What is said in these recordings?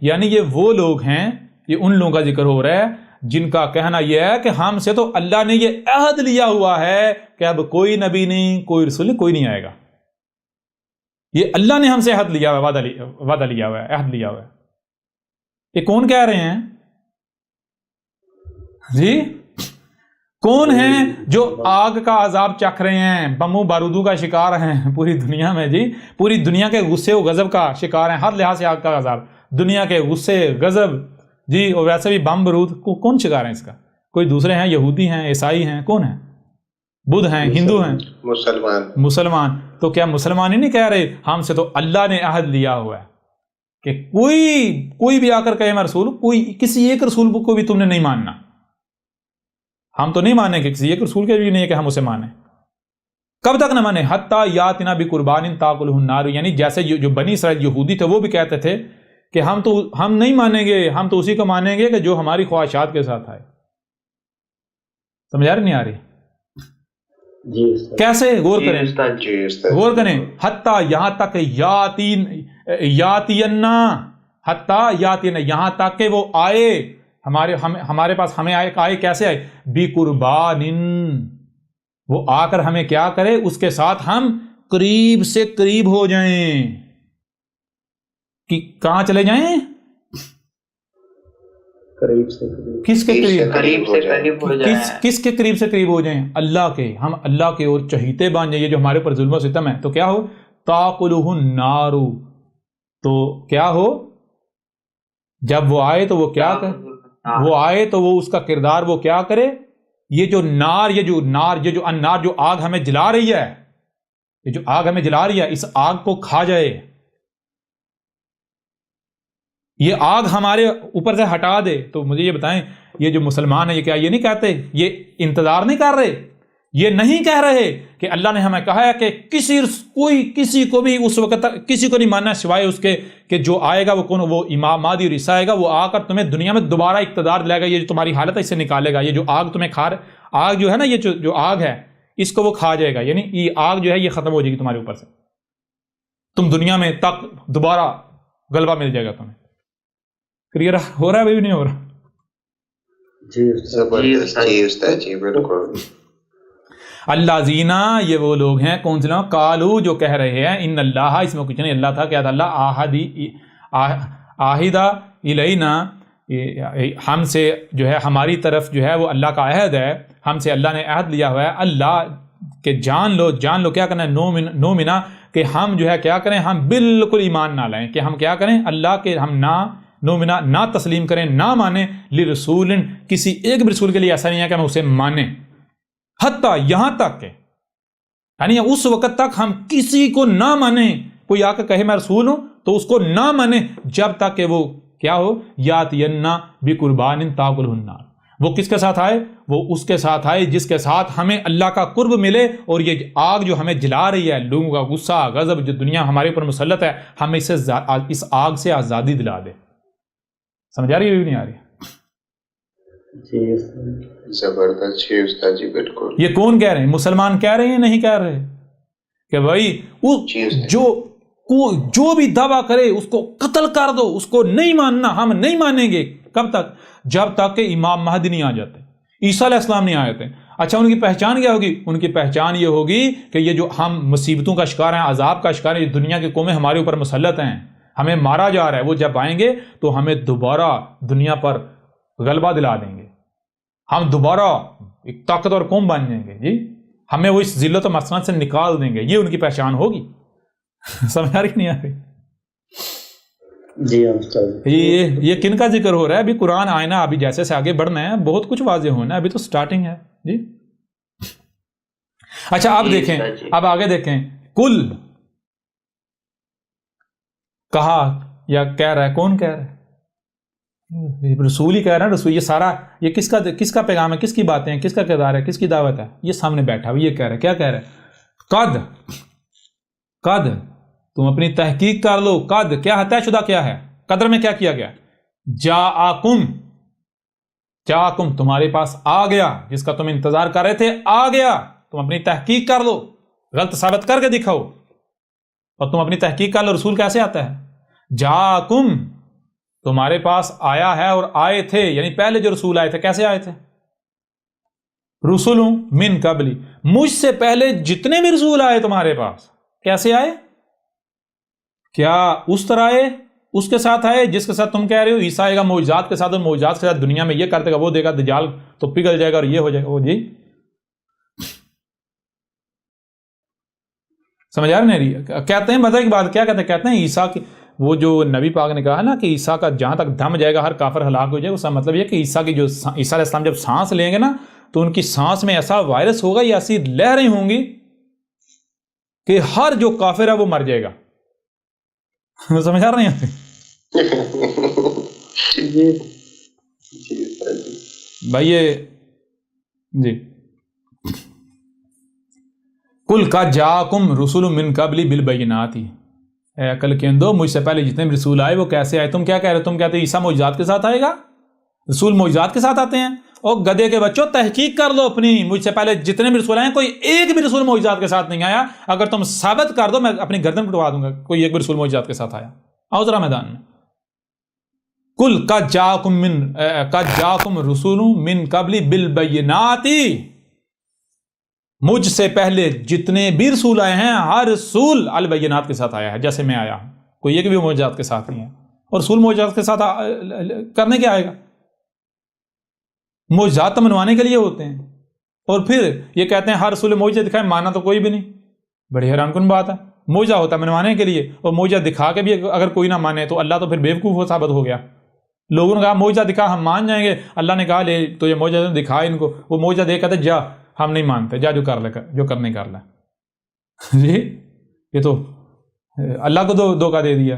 یعنی یہ وہ لوگ ہیں، یہ ان لوگوں کا ذکر ہو رہا ہے جن کا کہنا یہ ہے کہ ہم سے تو اللہ نے یہ عہد لیا ہوا ہے کہ اب کوئی نبی نہیں، کوئی رسول نہیں، کوئی نہیں آئے گا. یہ اللہ نے ہم سے عہد لیا ہوا ہے، وعدہ لیا ہوا ہے، عہد لیا ہوا ہے. یہ کون کہہ رہے ہیں جی؟ کون ہیں جو آگ کا عذاب چکھ رہے ہیں، بموں بارودوں کا شکار ہیں پوری دنیا میں جی، پوری دنیا کے غصے و غضب کا شکار ہیں، ہر لحاظ سے آگ کا عذاب، دنیا کے غصے غضب جی، اور ویسے بھی بم بارود کو کون شکار ہیں اس کا؟ کوئی دوسرے ہیں، یہودی ہیں، عیسائی ہیں، کون ہیں؟ بدھ ہیں، ہندو ہیں، مسلمان. تو کیا مسلمان ہی نہیں کہہ رہے ہم سے تو اللہ نے عہد لیا ہوا ہے کہ کوئی بھی آ کر کہے میں رسول، کوئی کسی ایک رسول کو بھی تم نے نہیں ماننا. ہم تو نہیں مانیں گے کسی ایک رسول کے بھی نہیں کہ ہم اسے مانیں. کب تک نہ مانیں؟ حتیٰ یاتنا بقربان تاکلہ النار، یعنی جیسے جو بنی اسرائیل یہودی تھے وہ بھی کہتے تھے کہ ہم نہیں مانیں گے، ہم تو اسی کو مانیں گے کہ جو ہماری خواہشات کے ساتھ آئے. سمجھ آ رہی نہیں آ رہی؟ کیسے؟ غور کریں. حتیٰ یہاں تک یاتینا، حتیٰ یاتینا، یہاں تک کہ وہ آئے ہمارے پاس، ہمیں آئے کیسے آئے؟ بقربان، وہ آ کر ہمیں کیا کرے؟ اس کے ساتھ ہم قریب سے قریب ہو جائیں. کہ کہاں چلے جائیں؟ قریب سے قریب. کس کے قریب؟ قریب سے قریب ہو جائیں. کس کے قریب سے قریب ہو جائیں؟ اللہ کے. ہم اللہ کے اور چہیتے بن جائیں. یہ جو ہمارے پر ظلم و ستم ہے تو کیا ہو؟ تاکلہ النار، تو کیا ہو؟ جب وہ آئے تو وہ کیا کرے؟ وہ آئے تو وہ اس کا کردار وہ کیا کرے؟ یہ جو النار، جو آگ ہمیں جلا رہی ہے، یہ جو آگ ہمیں جلا رہی ہے، اس آگ کو کھا جائے. یہ آگ ہمارے اوپر سے ہٹا دے. تو مجھے یہ بتائیں، یہ جو مسلمان ہیں یہ کیا یہ نہیں کہتے؟ یہ انتظار نہیں کر رہے؟ یہ نہیں کہہ رہے کہ اللہ نے ہمیں کہا ہے کہ کسی کو بھی اس وقت تک کسی کو نہیں ماننا سوائے اس کے کہ جو آئے گا وہ کون؟ وہ امام مہدی اور عیسی آئے گا، وہ آ کر تمہیں دنیا میں دوبارہ اقتدار دلائے گا. یہ جو تمہاری حالت ہے اس سے نکالے گا. یہ جو آگ تمہیں آگ جو ہے نا، یہ جو آگ ہے اس کو وہ کھا جائے گا. یعنی یہ آگ جو ہے یہ ختم ہو جائے گی تمہارے اوپر سے. تم دنیا میں تک دوبارہ غلبہ مل جائے گا تمہیں. کلیئر ہو رہا ہے ابھی بھی نہیں ہو رہا؟ جی بالکل. اللہ زینا، یہ وہ لوگ ہیں کون سے لوگ؟ کالو، جو کہہ رہے ہیں ان اللہ، اس میں کچھ نہیں، اللہ تھا، کیا تھا؟ اللہ آہدہ الینا، ہم سے جو ہے ہماری طرف جو ہے وہ اللہ کا عہد ہے، ہم سے اللہ نے عہد لیا ہوا ہے. اللہ کہ جان لو کیا کرنا ہے؟ نومنا، کہ ہم جو ہے کیا کریں؟ ہم بالکل ایمان نہ لائیں، کہ ہم کیا کریں؟ اللہ کے ہم نومنا نہ تسلیم کریں، نہ مانیں لرسول، کسی ایک بھی رسول کے لیے ایسا نہیں ہے کہ ہم اسے مانیں. حتیٰ یہاں تک کہ یعنی اس وقت تک ہم کسی کو نہ مانیں. کوئی آ کے کہے میں رسول ہوں تو اس کو نہ مانیں جب تک کہ وہ کیا ہو؟ یاتینا بقربان تاکلہ النار. وہ کس کے ساتھ آئے؟ وہ اس کے ساتھ آئے جس کے ساتھ ہمیں اللہ کا قرب ملے، اور یہ آگ جو ہمیں جلا رہی ہے، لوگوں کا غصہ غضب جو دنیا ہمارے اوپر مسلط ہے، ہمیں اس آگ سے آزادی دلا دے. سمجھ آ رہی ہے بھی نہیں آ رہی؟ زبردست جی استاد جی بالکل. یہ کون کہہ رہے ہیں؟ مسلمان کہہ رہے ہیں؟ نہیں کہہ رہے کہ بھائی جو بھی دعویٰ کرے اس کو قتل کر دو، اس کو نہیں ماننا، ہم نہیں مانیں گے. کب تک؟ جب تک کہ امام مہدی نہیں آ جاتے، عیسیٰ علیہ السلام نہیں آئے تھے. اچھا، ان کی پہچان کیا ہوگی؟ ان کی پہچان یہ ہوگی کہ یہ جو ہم مصیبتوں کا شکار ہیں، عذاب کا شکار ہیں، یہ دنیا کی قومیں ہمارے اوپر مسلط ہیں، ہمیں مارا جا رہا ہے، وہ جب آئیں گے تو ہمیں دوبارہ دنیا پر غلبہ دلا دیں گے، ہم دوبارہ ایک طاقتور قوم بن جائیں گے. جی، ہمیں وہ اس ذلت و مسکنت سے نکال دیں گے. یہ ان کی پہچان ہوگی. سمجھ آ رہی نہیں آ رہی؟ جی. یہ کن کا ذکر ہو رہا ہے؟ ابھی قرآن آئینہ، ابھی جیسے سے آگے بڑھنا ہے بہت کچھ واضح ہونا ہے، ابھی تو سٹارٹنگ ہے. جی اچھا، آپ دیکھیں، اب آگے دیکھیں. کل کہا یا کہہ رہا ہے؟ کون کہہ رہا ہے؟ رسول ہی کہہ رہا ہے. رسول، یہ سارا یہ کس کا پیغام ہے؟ کس کی باتیں ہیں؟ کس کا کردار ہے؟ کس کی دعوت ہے؟ یہ سامنے بیٹھا ہوا یہ کہہ رہا ہے. کیا کہہ رہا ہے؟ قد تم اپنی تحقیق کر لو. قد کیا ہے؟ طے شدہ کیا ہے؟ قدر میں کیا کیا گیا؟ جاءکم تمہارے پاس آ گیا، جس کا تم انتظار کر رہے تھے آ گیا. تم اپنی تحقیق کر لو، غلط ثابت کر کے دکھاؤ، اور تم اپنی تحقیق کر لو. رسول کیسے آتا ہے؟ جاءکم تمہارے پاس آیا ہے اور آئے تھے، یعنی پہلے جو رسول آئے تھے کیسے آئے تھے؟ رسول من قبلی، مجھ سے پہلے جتنے بھی رسول آئے تمہارے پاس کیسے آئے؟ کیا اس طرح آئے، اس کے ساتھ آئے جس کے ساتھ تم کہہ رہے ہو عیسیٰ آئے گا معجزات کے ساتھ، اور معجزات کے ساتھ دنیا میں یہ کر دے گا وہ دے گا، دجال تو پگھل جائے گا اور یہ ہو جائے گا؟ وہ جی سمجھ آ نہیں رہی؟ کہتے ہیں مزہ کی بات کیا کہتے ہیں؟ کہتے ہیں عیسیٰ کی، وہ جو نبی پاک نے کہا نا کہ عیسیٰ کا جہاں تک دم جائے گا ہر کافر ہلاک ہو جائے گا، اس کا مطلب یہ کہ عیسیٰ کی جو عیسیٰ علیہ السلام جب سانس لیں گے نا تو ان کی سانس میں ایسا وائرس ہوگا یا ایسی لہریں ہوں گی کہ ہر جو کافر ہے وہ مر جائے گا۔ سمجھ آ رہے ہیں بھائی؟ یہ جی کل کا جاکم رسول من قبلی بالبینات، اے عقل کے اندو مجھ سے پہلے جتنے بھی رسول آئے وہ کیسے آئے؟ تم کیا کہہ رہے ہو؟ تم کہتے عیسیٰ معجزات کے ساتھ آئے گا، رسول معجزات کے ساتھ آتے ہیں؟ اور گدھے کے بچوں تحقیق کر لو اپنی، مجھ سے پہلے جتنے بھی رسول آئے کوئی ایک بھی رسول معجزات کے ساتھ نہیں آیا، اگر تم ثابت کر دو میں اپنی گردن پٹوا دوں گا کوئی ایک بھی رسول معجزات کے ساتھ آیا۔ آؤ ذرا میدان میں۔ کل قد جاکم رسول من قبلی بالبینات، مجھ سے پہلے جتنے بھی رسول آئے ہیں ہر رسول البینات کے ساتھ آیا ہے، جیسے میں آیا ہوں، کوئی ایک بھی معجزات کے ساتھ نہیں ہے۔ اور رسول معجزات کے ساتھ کرنے کیا آئے گا؟ معجزات تو منوانے کے لیے ہوتے ہیں، اور پھر یہ کہتے ہیں ہر رسول معجزہ دکھائے، مانا تو کوئی بھی نہیں۔ بڑی حیران کن بات ہے، معجزہ ہوتا ہے منوانے کے لیے، اور معجزہ دکھا کے بھی اگر کوئی نہ مانے تو اللہ تو پھر بیوقوف ثابت ہو گیا۔ لوگوں نے کہا معجزہ دکھا ہم مان جائیں گے، اللہ نے کہا لے تو یہ معجزہ دکھا ان کو، وہ معجزہ دے کہتے جا ہم نہیں مانتے، جا جو کر لے جو کرنے کر لے۔ جی یہ تو اللہ کو دھوکہ دے دیا۔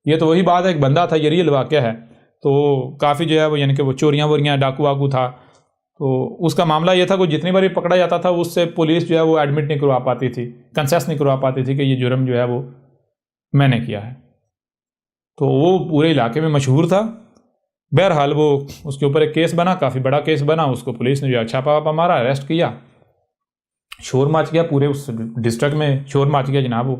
یہ تو وہی بات ہے، ایک بندہ تھا، یہ ریئل واقعہ ہے، تو کافی جو ہے وہ یعنی کہ وہ چوریاں ووریاں ڈاکو واکو تھا، تو اس کا معاملہ یہ تھا کہ جتنی بار پکڑا جاتا تھا اس سے پولیس جو ہے وہ ایڈمٹ نہیں کروا پاتی تھی، کنسیس نہیں کروا پاتی تھی کہ یہ جرم جو ہے وہ میں نے کیا ہے۔ تو وہ پورے علاقے میں مشہور تھا۔ بہرحال وہ اس کے اوپر ایک کیس بنا، کافی بڑا کیس بنا، اس کو پولیس نے جو ہے چھاپا واپا مارا، اریسٹ کیا، شور مچ گیا، پورے اس ڈسٹرکٹ میں شور مچ گیا جناب، وہ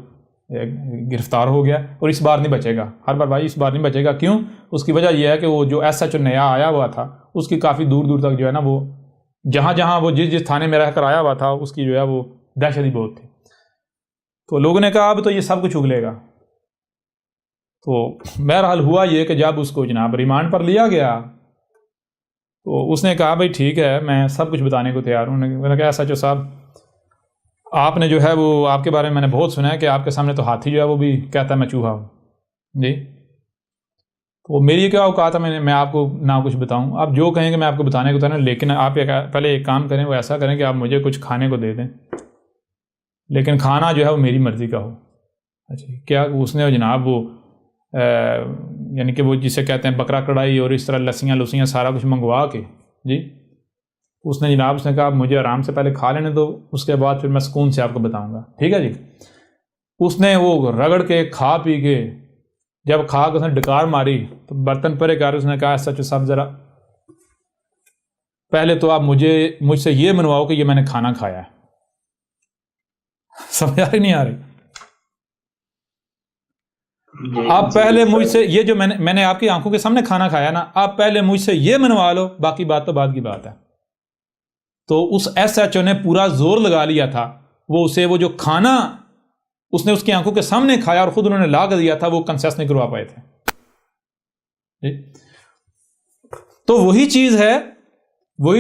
گرفتار ہو گیا، اور اس بار نہیں بچے گا، ہر بار بھائی اس بار نہیں بچے گا۔ کیوں؟ اس کی وجہ یہ ہے کہ وہ جو ایس ایچ او نیا آیا ہوا تھا اس کی کافی دور دور تک جو ہے نا وہ جہاں جہاں وہ جس تھانے میں رہ کر آیا ہوا تھا اس کی جو ہے وہ دہشت ہی بہت تھی۔ تو لوگوں نے کہا اب تو یہ سب کچھ اگلے گا۔ تو بہرحال ہوا یہ کہ جب اس کو جناب ریمانڈ پر لیا گیا تو اس نے کہا بھائی ٹھیک ہے میں سب کچھ بتانے کو تیار ہوں۔ میں نے کہا ایس ایچ او صاحب آپ نے جو ہے وہ آپ کے بارے میں نے بہت سنا ہے کہ آپ کے سامنے تو ہاتھی جو ہے وہ بھی کہتا ہے میں چوہا ہوں جی، تو میری کیا اوقات ہے میں آپ کو نہ کچھ بتاؤں، آپ جو کہیں گے میں آپ کو بتانے کو تیار ہوں، لیکن آپ پہلے ایک کام کریں، وہ ایسا کریں کہ آپ مجھے کچھ کھانے کو دے دیں، لیکن کھانا جو ہے وہ میری مرضی کا ہو۔ اچھا کیا اس نے جناب وہ یعنی کہ وہ جسے کہتے ہیں بکرا کڑھائی اور اس طرح لسیاں سارا کچھ منگوا کے جی اس نے جناب اس نے کہا مجھے آرام سے پہلے کھا لینے دو، اس کے بعد پھر میں سکون سے آپ کو بتاؤں گا، ٹھیک ہے جی۔ اس نے وہ رگڑ کے کھا پی کے جب کھا کے اس نے ڈکار ماری تو برتن پرے کر اس نے کہا سچ صاحب ذرا پہلے تو آپ مجھ سے یہ منواؤ کہ یہ میں نے کھانا کھایا ہے۔ سمجھ آ رہی نہیں آ رہی؟ آپ پہلے مجھ سے یہ جو میں نے آپ کی آنکھوں کے سامنے کھانا کھایا نا، آپ پہلے مجھ سے یہ منوا لو، باقی بات تو بعد کی بات ہے۔ تو اس ایس ایچ او نے پورا زور لگا لیا تھا، وہ جو کھانا اس نے اس کی آنکھوں کے سامنے کھایا اور خود انہوں نے لا کر دیا تھا، وہ کنسیس نہیں کروا پائے تھے۔ تو وہی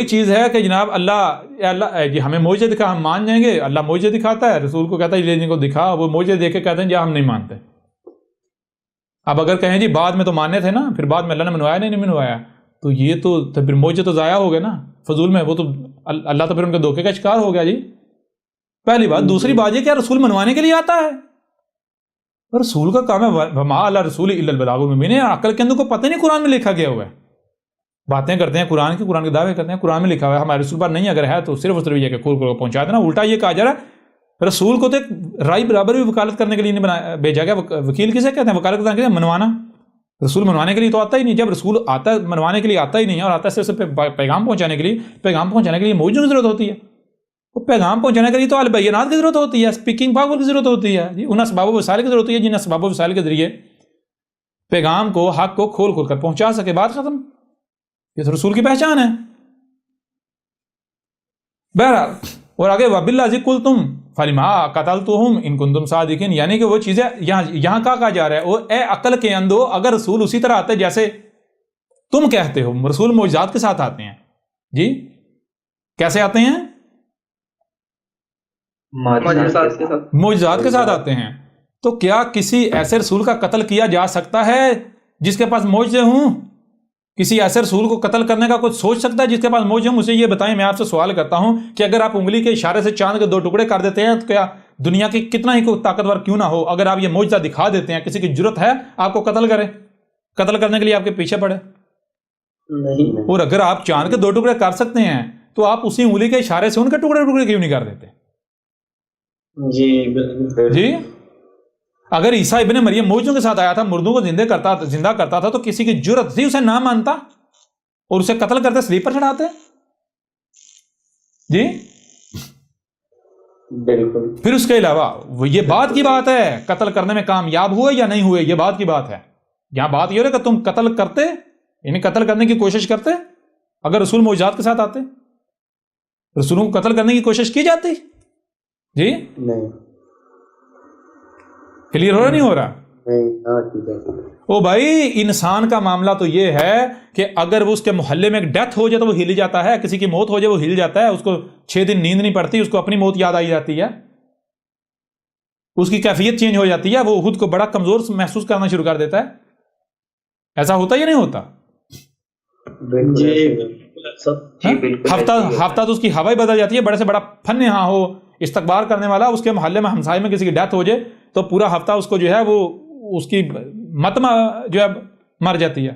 چیز ہے کہ جناب اللہ جی ہمیں معجزہ دکھا ہم مان جائیں گے، اللہ معجزہ دکھاتا ہے، رسول کو کہتا ہے یہ کو دکھا، وہ معجزہ دیکھ کے کہتے ہیں جی ہم نہیں مانتے۔ اب اگر کہیں جی بعد میں تو ماننے تھے نا، پھر بعد میں اللہ نے منوایا نہیں منوایا، تو یہ تو پھر معجزہ تو ضائع ہو گیا نا فضول میں، وہ تو اللہ تو پھر ان کے دھوکے کا شکار ہو گیا جی، پہلی بات۔ دوسری بات یہ کہ رسول منوانے کے لیے آتا ہے، رسول کا کام ہے وما علی الرسول الا البلاغ المبین۔ عقل کے اندر کو پتہ نہیں قرآن میں لکھا گیا ہوا ہے، باتیں کرتے ہیں قرآن کے دعوے کرتے ہیں، قرآن میں لکھا ہوا ہے ہمارے رسول پر نہیں، اگر ہے تو صرف اس طرح یہ کہ کھول کر پہنچا دینا۔ الٹا یہ کہا جا رہا ہے رسول کو تو ایک رائی برابر بھی وکالت کرنے کے لیے نہیں بھیجا گیا۔ وکیل کسے کہتے ہیں؟ وکالت کرنے کے لیے منوانا، رسول منوانے کے لیے تو آتا ہی نہیں۔ جب رسول آتا ہے منوانے کے لیے آتا ہی نہیں ہے اور آتا ہے صرف پیغام پہنچانے کے لیے موجود کی ضرورت ہوتی ہے، وہ پیغام پہنچانے کے لیے تو البینات کی ضرورت ہوتی ہے، اسپیکنگ پاور کی ضرورت ہوتی ہے جی، ان اسباب و وسائل کی ضرورت ہوتی ہے جن اسباب و وسائل کے ذریعے پیغام کو حق کو کھول کھول کر پہنچا سکے، بات ختم. یہ تو رسول کی پہچان ہے. بہرحال اور آگے وَبِاللَّذِي قُلْتُمْ فَلِمَا قَتَلْتُمْ إِن كُنتُمْ صَادِقِينَ، یعنی کہ وہ چیزیں یہاں کہا جا رہا ہے وہ اے عقل کے اندھو، اگر رسول اسی طرح آتے جیسے تم کہتے ہو. رسول معجزات کے ساتھ آتے ہیں. جی کیسے آتے ہیں؟ معجزات کے ساتھ آتے ہیں. تو کیا کسی ایسے رسول کا قتل کیا جا سکتا ہے جس کے پاس معجزے ہوں؟ کسی ایسے رسول کو قتل کرنے کا کوئی سوچ سکتا ہے جس کے پاس معجزے ہوں؟ مجھے یہ بتائیں، میں آپ سے سوال کرتا ہوں کہ اگر آپ انگلی کے اشارے سے چاند کے 2 ٹکڑے کر دیتے ہیں تو کیا دنیا کی کتنا ہی کوئی طاقتور کیوں نہ ہو، اگر آپ یہ معجزہ دکھا دیتے ہیں، کسی کی جرت ہے آپ کو قتل کرے؟ قتل کرنے کے لیے آپ کے پیچھے پڑے نہیں. اور اگر آپ چاند کے 2 ٹکڑے کر سکتے ہیں تو آپ اسی انگلی کے اشارے سے ان کے ٹکڑے کیوں نہیں کر دیتے؟ جی بالکل. جی اگر عیسیٰ ابن مریم معجزوں کے ساتھ آیا تھا، مردوں کو زندہ کرتا تھا، تو کسی کی جرت تھی اسے نہ مانتا اور اسے قتل کرتے، سلیپ پر چڑھاتے؟ جی بالکل. پھر اس کے علاوہ یہ بات کی بات ہے قتل کرنے میں کامیاب ہوئے یا نہیں ہوئے، یہ بات کی بات ہے. یہاں بات یہ ہے کہ تم قتل کرتے، یعنی قتل کرنے کی کوشش کرتے اگر رسول معجزات کے ساتھ آتے، رسولوں کو قتل کرنے کی کوشش کی جاتی. جی نہیں. کلیئر ہو رہا نہیں ہو رہا؟ نہیں. او بھائی انسان کا معاملہ تو یہ ہے کہ اگر وہ اس کے محلے میں ایک ڈیتھ ہو جائے تو وہ ہل جاتا ہے، کسی کی موت ہو جائے وہ ہل جاتا ہے، اس کو 6 دن نیند نہیں پڑتی، اس کو اپنی موت یاد آئی جاتی ہے، اس کی کیفیت چینج ہو جاتی ہے، وہ خود کو بڑا کمزور محسوس کرنا شروع کر دیتا ہے. ایسا ہوتا یا نہیں ہوتا؟ ہفتہ تو اس کی ہوا ہی بدل جاتی ہے. بڑے سے بڑا فن ہاں ہو استقبال کرنے والا، اس کے محلے میں ہمسائے میں کسی کی ڈیتھ ہو جائے تو پورا ہفتہ اس کو جو ہے وہ اس کی مت جو ہے مر جاتی ہے.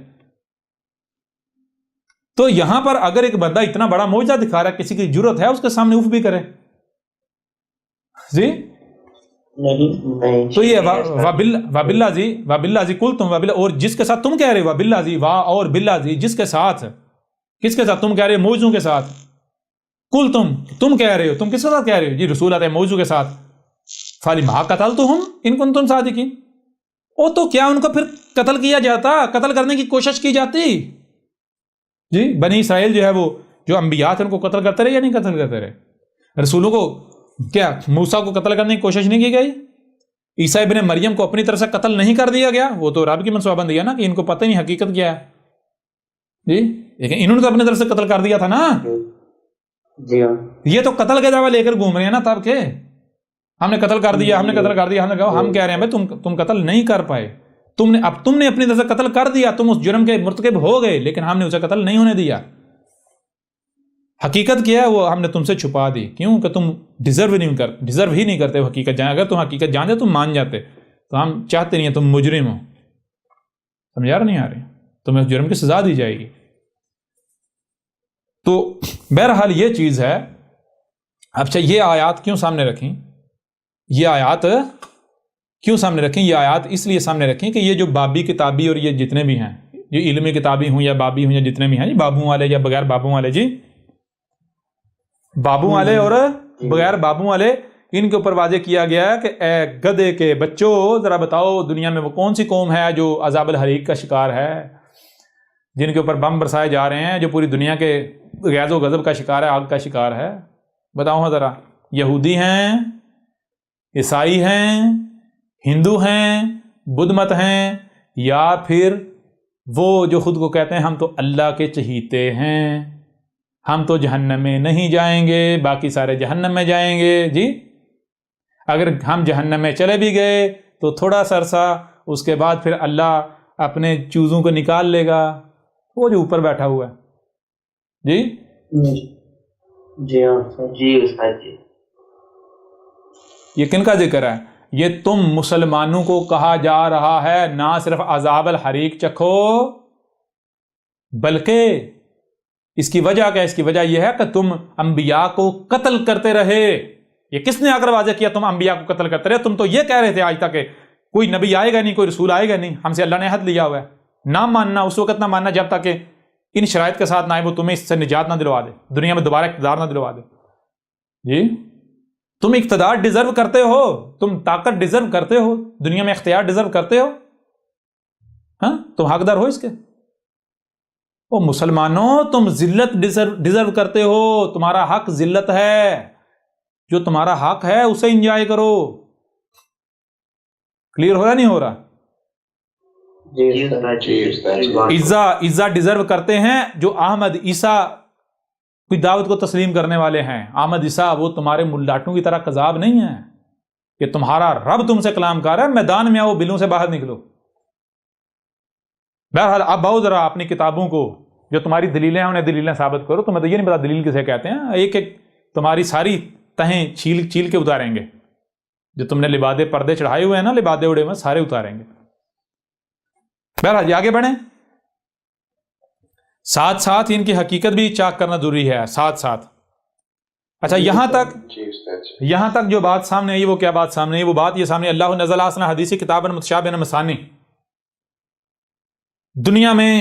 تو یہاں پر اگر ایک بندہ اتنا بڑا معجزہ دکھا رہا ہے، کسی کی جرت ہے اس کے سامنے اف بھی کرے. جی نہیں. تو یہ وَبِاللَّذِي قُلْتُمْ اور جس کے ساتھ تم کہہ رہے ہو، وَبِاللَّذِي اور بِاللَّذِی جس کے ساتھ، کس کے ساتھ تم کہہ رہے ہو؟ معجزوں کے ساتھ. تم کہہ رہے ہو، تم کس کے ساتھ کہہ رہے ہو؟ جی رسول آتے ہیں معجزوں کے ساتھ. فَلِمَا قَتَلْتُمْ إِن كُنتُمْ صَادِقِينَ، او تو کیا ان کو پھر قتل کیا جاتا، قتل کرنے کی کوشش کی جاتی؟ جی بنی اسرائیل جو ہے وہ جو انبیاء تھے ان کو قتل کرتے رہے یا نہیں قتل کرتے رہے؟ رسولوں کو کیا موسیٰ کو قتل کرنے کی کوشش نہیں کی گئی؟ عیسیٰ ابن مریم کو اپنی طرف سے قتل نہیں کر دیا گیا؟ وہ تو رب کی منصوبہ بندی ہے نا کہ ان کو پتہ نہیں حقیقت کیا ہے. جی لیکن انہوں نے تو اپنی طرف سے قتل کر دیا تھا نا. جی ہاں. یہ تو قتل کے دعویٰ لے کر گھوم رہے ہیں نا تب کے، ہم نے قتل کر دیا، ہم نے قتل کر دیا، ہم کہہ رہے ہیں بھائی تم قتل نہیں کر پائے، تم نے اپنی طرف سے قتل کر دیا، تم اس جرم کے مرتکب ہو گئے، لیکن ہم نے اسے قتل نہیں ہونے دیا. حقیقت کیا ہے وہ ہم نے تم سے چھپا دی، کیوں کہ تم ڈیزرو ہی نہیں کرتے حقیقت جانے. اگر تم حقیقت جانتے تم مان جاتے، تو ہم چاہتے نہیں ہیں تم مجرم ہو. سمجھا رہا نہیں آ رہی؟ تمہیں اس جرم کی سزا دی جائے گی. تو بہرحال یہ چیز ہے. اچھا یہ آیات کیوں سامنے رکھیں؟ یہ آیات یہ آیات اس لیے سامنے رکھیں کہ یہ جو بابی کتابی اور یہ جتنے بھی ہیں، جو علمی کتابی ہوں یا بابی ہوں یا جتنے بھی ہیں، جی بابوں والے یا بغیر بابوں والے، جی بابوں والے اور بغیر بابوں والے، ان کے اوپر واضح کیا گیا ہے کہ اے گدھے کے بچوں ذرا بتاؤ دنیا میں وہ کون سی قوم ہے جو عذاب الحریق کا شکار ہے، جن کے اوپر بم برسائے جا رہے ہیں، جو پوری دنیا کے غیظ و غضب کا شکار ہے، آگ کا شکار ہے. بتاؤ ہاں ذرا. یہودی ہیں، عیسائی ہیں، ہندو ہیں، بدھ مت ہیں، یا پھر وہ جو خود کو کہتے ہیں ہم تو اللہ کے چہیتے ہیں، ہم تو جہنم میں نہیں جائیں گے، باقی سارے جہنم میں جائیں گے. جی اگر ہم جہنم میں چلے بھی گئے تو تھوڑا سا عرصہ، اس کے بعد پھر اللہ اپنے چوزوں کو نکال لے گا. وہ جو اوپر بیٹھا ہوا ہے. جی جی ہاں. جی استاد جی. یہ کن کا ذکر ہے؟ یہ تم مسلمانوں کو کہا جا رہا ہے نہ صرف عذاب الحریق چکھو، بلکہ اس کی وجہ کیا؟ اس کی وجہ یہ ہے کہ تم انبیاء کو قتل کرتے رہے. یہ کس نے آ کر واضح کیا تم انبیاء کو قتل کرتے رہے؟ تم تو یہ کہہ رہے تھے آج تک کہ کوئی نبی آئے گا نہیں، کوئی رسول آئے گا نہیں، ہم سے اللہ نے عہد لیا ہوا ہے. نہ ماننا اس وقت نہ ماننا جب تک کہ ان شرائط کے ساتھ نہ آئے، وہ تمہیں اس سے نجات نہ دلوا دے، دنیا میں دوبارہ اقتدار نہ دلوا دے. جی تم اقتدار ڈیزرو کرتے ہو، تم طاقت ڈیزرو کرتے ہو، دنیا میں اختیار ڈیزرو کرتے ہو. ہاں تم حقدار ہو اس کے؟ او مسلمانوں، تم ذلت ڈیزرو کرتے ہو، تمہارا حق ذلت ہے، جو تمہارا حق ہے اسے انجوائے کرو. کلیئر ہو رہا نہیں ہو رہا؟ جی استاد. عزا ڈیزرو کرتے ہیں جو احمد عیسیٰ کوئی دعوت کو تسلیم کرنے والے ہیں. احمد عیسیٰ وہ تمہارے ملاٹوں کی طرح کذاب نہیں ہے کہ تمہارا رب تم سے کلام کر رہا ہے، میدان میں آؤ، بلوں سے باہر نکلو. بہرحال اب آؤ ذرا اپنی کتابوں کو، جو تمہاری دلیلیں ہیں انہیں دلیلیں ثابت کرو. تمہیں تو یہ نہیں پتا دلیل کسے کہتے ہیں. ایک ایک تمہاری ساری تہیں چھیل کے اتاریں گے. جو تم نے لبادے پردے چڑھائے ہوئے ہیں نا، لبادے اڑے ہوئے سارے اتاریں گے. بہرحال یہ آگے بڑھیں. ساتھ ساتھ ان کی حقیقت بھی چاک کرنا ضروری ہے، ساتھ ساتھ. اچھا یہاں تک جو بات سامنے آئی وہ کیا بات سامنے آئی؟ وہ بات یہ سامنے، اللہ نزل احسن حدیث کتابا متشابہا مثانی. دنیا میں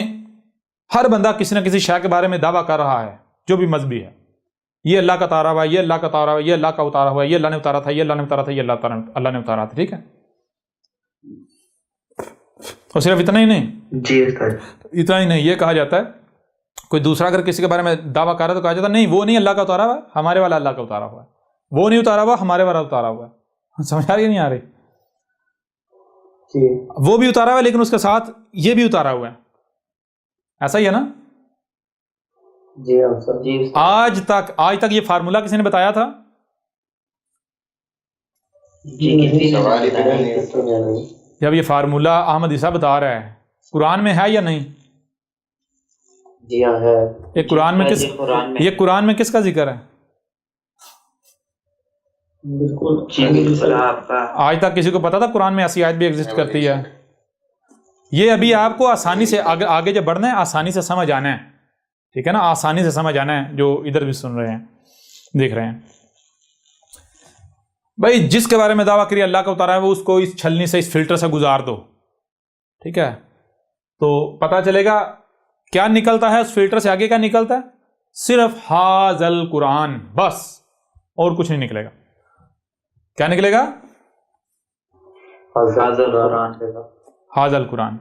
ہر بندہ کسی نہ کسی شے کے بارے میں دعویٰ کر رہا ہے، جو بھی مذہبی ہے. یہ اللہ کا اتارا ہوا ہے، یہ اللہ کا اتارا ہوا ہے، یہ اللہ کا اتارا ہوا ہے، یہ اللہ نے اتارا تھا، یہ اللہ نے اتارا تھا، یہ اللہ نے اتارا تھا. ٹھیک ہے، اور صرف اتنا ہی نہیں، جی استاد. اتنا ہی نہیں، یہ کہا جاتا ہے کوئی دوسرا اگر کسی کے بارے میں دعویٰ کر رہا ہے تو کہا جاتا ہے نہیں وہ نہیں اللہ کا اتارا ہوا ہے، ہمارے والا اللہ کا اتارا ہوا ہے. وہ نہیں اتارا ہوا، ہمارے والا اتارا ہوا ہے. سمجھ آ رہی ہے نہیں آ رہی؟ جی وہ بھی اتارا ہوا ہے لیکن اس کے ساتھ یہ بھی اتارا ہوا ہے. ایسا ہی ہے نا؟ جی استاد. جی آج تک یہ فارمولہ کسی نے بتایا تھا؟ جی جب یہ فارمولہ احمد عیسیٰ بتا رہا ہے، قرآن میں ہے یا نہیں؟ جی ہاں ہے. یہ قرآن میں کس کا ذکر ہے؟ بالکل آپ کا. آج تک کسی کو پتا تھا قرآن میں ایسی آیت بھی ایگزسٹ کرتی ہے؟ یہ ابھی آپ کو آسانی سے آگے جب بڑھنا ہے، آسانی سے سمجھ آنا ہے. ٹھیک ہے نا، آسانی سے سمجھ آنا ہے. جو ادھر بھی سن رہے ہیں، دیکھ رہے ہیں بھائی، جس کے بارے میں دعویٰ کریے اللہ کا اتارا ہے، وہ اس کو اس چھلنی سے، اس فلٹر سے گزار دو. ٹھیک ہے، تو پتا چلے گا کیا نکلتا ہے اس فلٹر سے. آگے کیا نکلتا ہے؟ صرف حاذل قرآن، بس، اور کچھ نہیں نکلے گا. کیا نکلے گا؟ حاذل قرآن.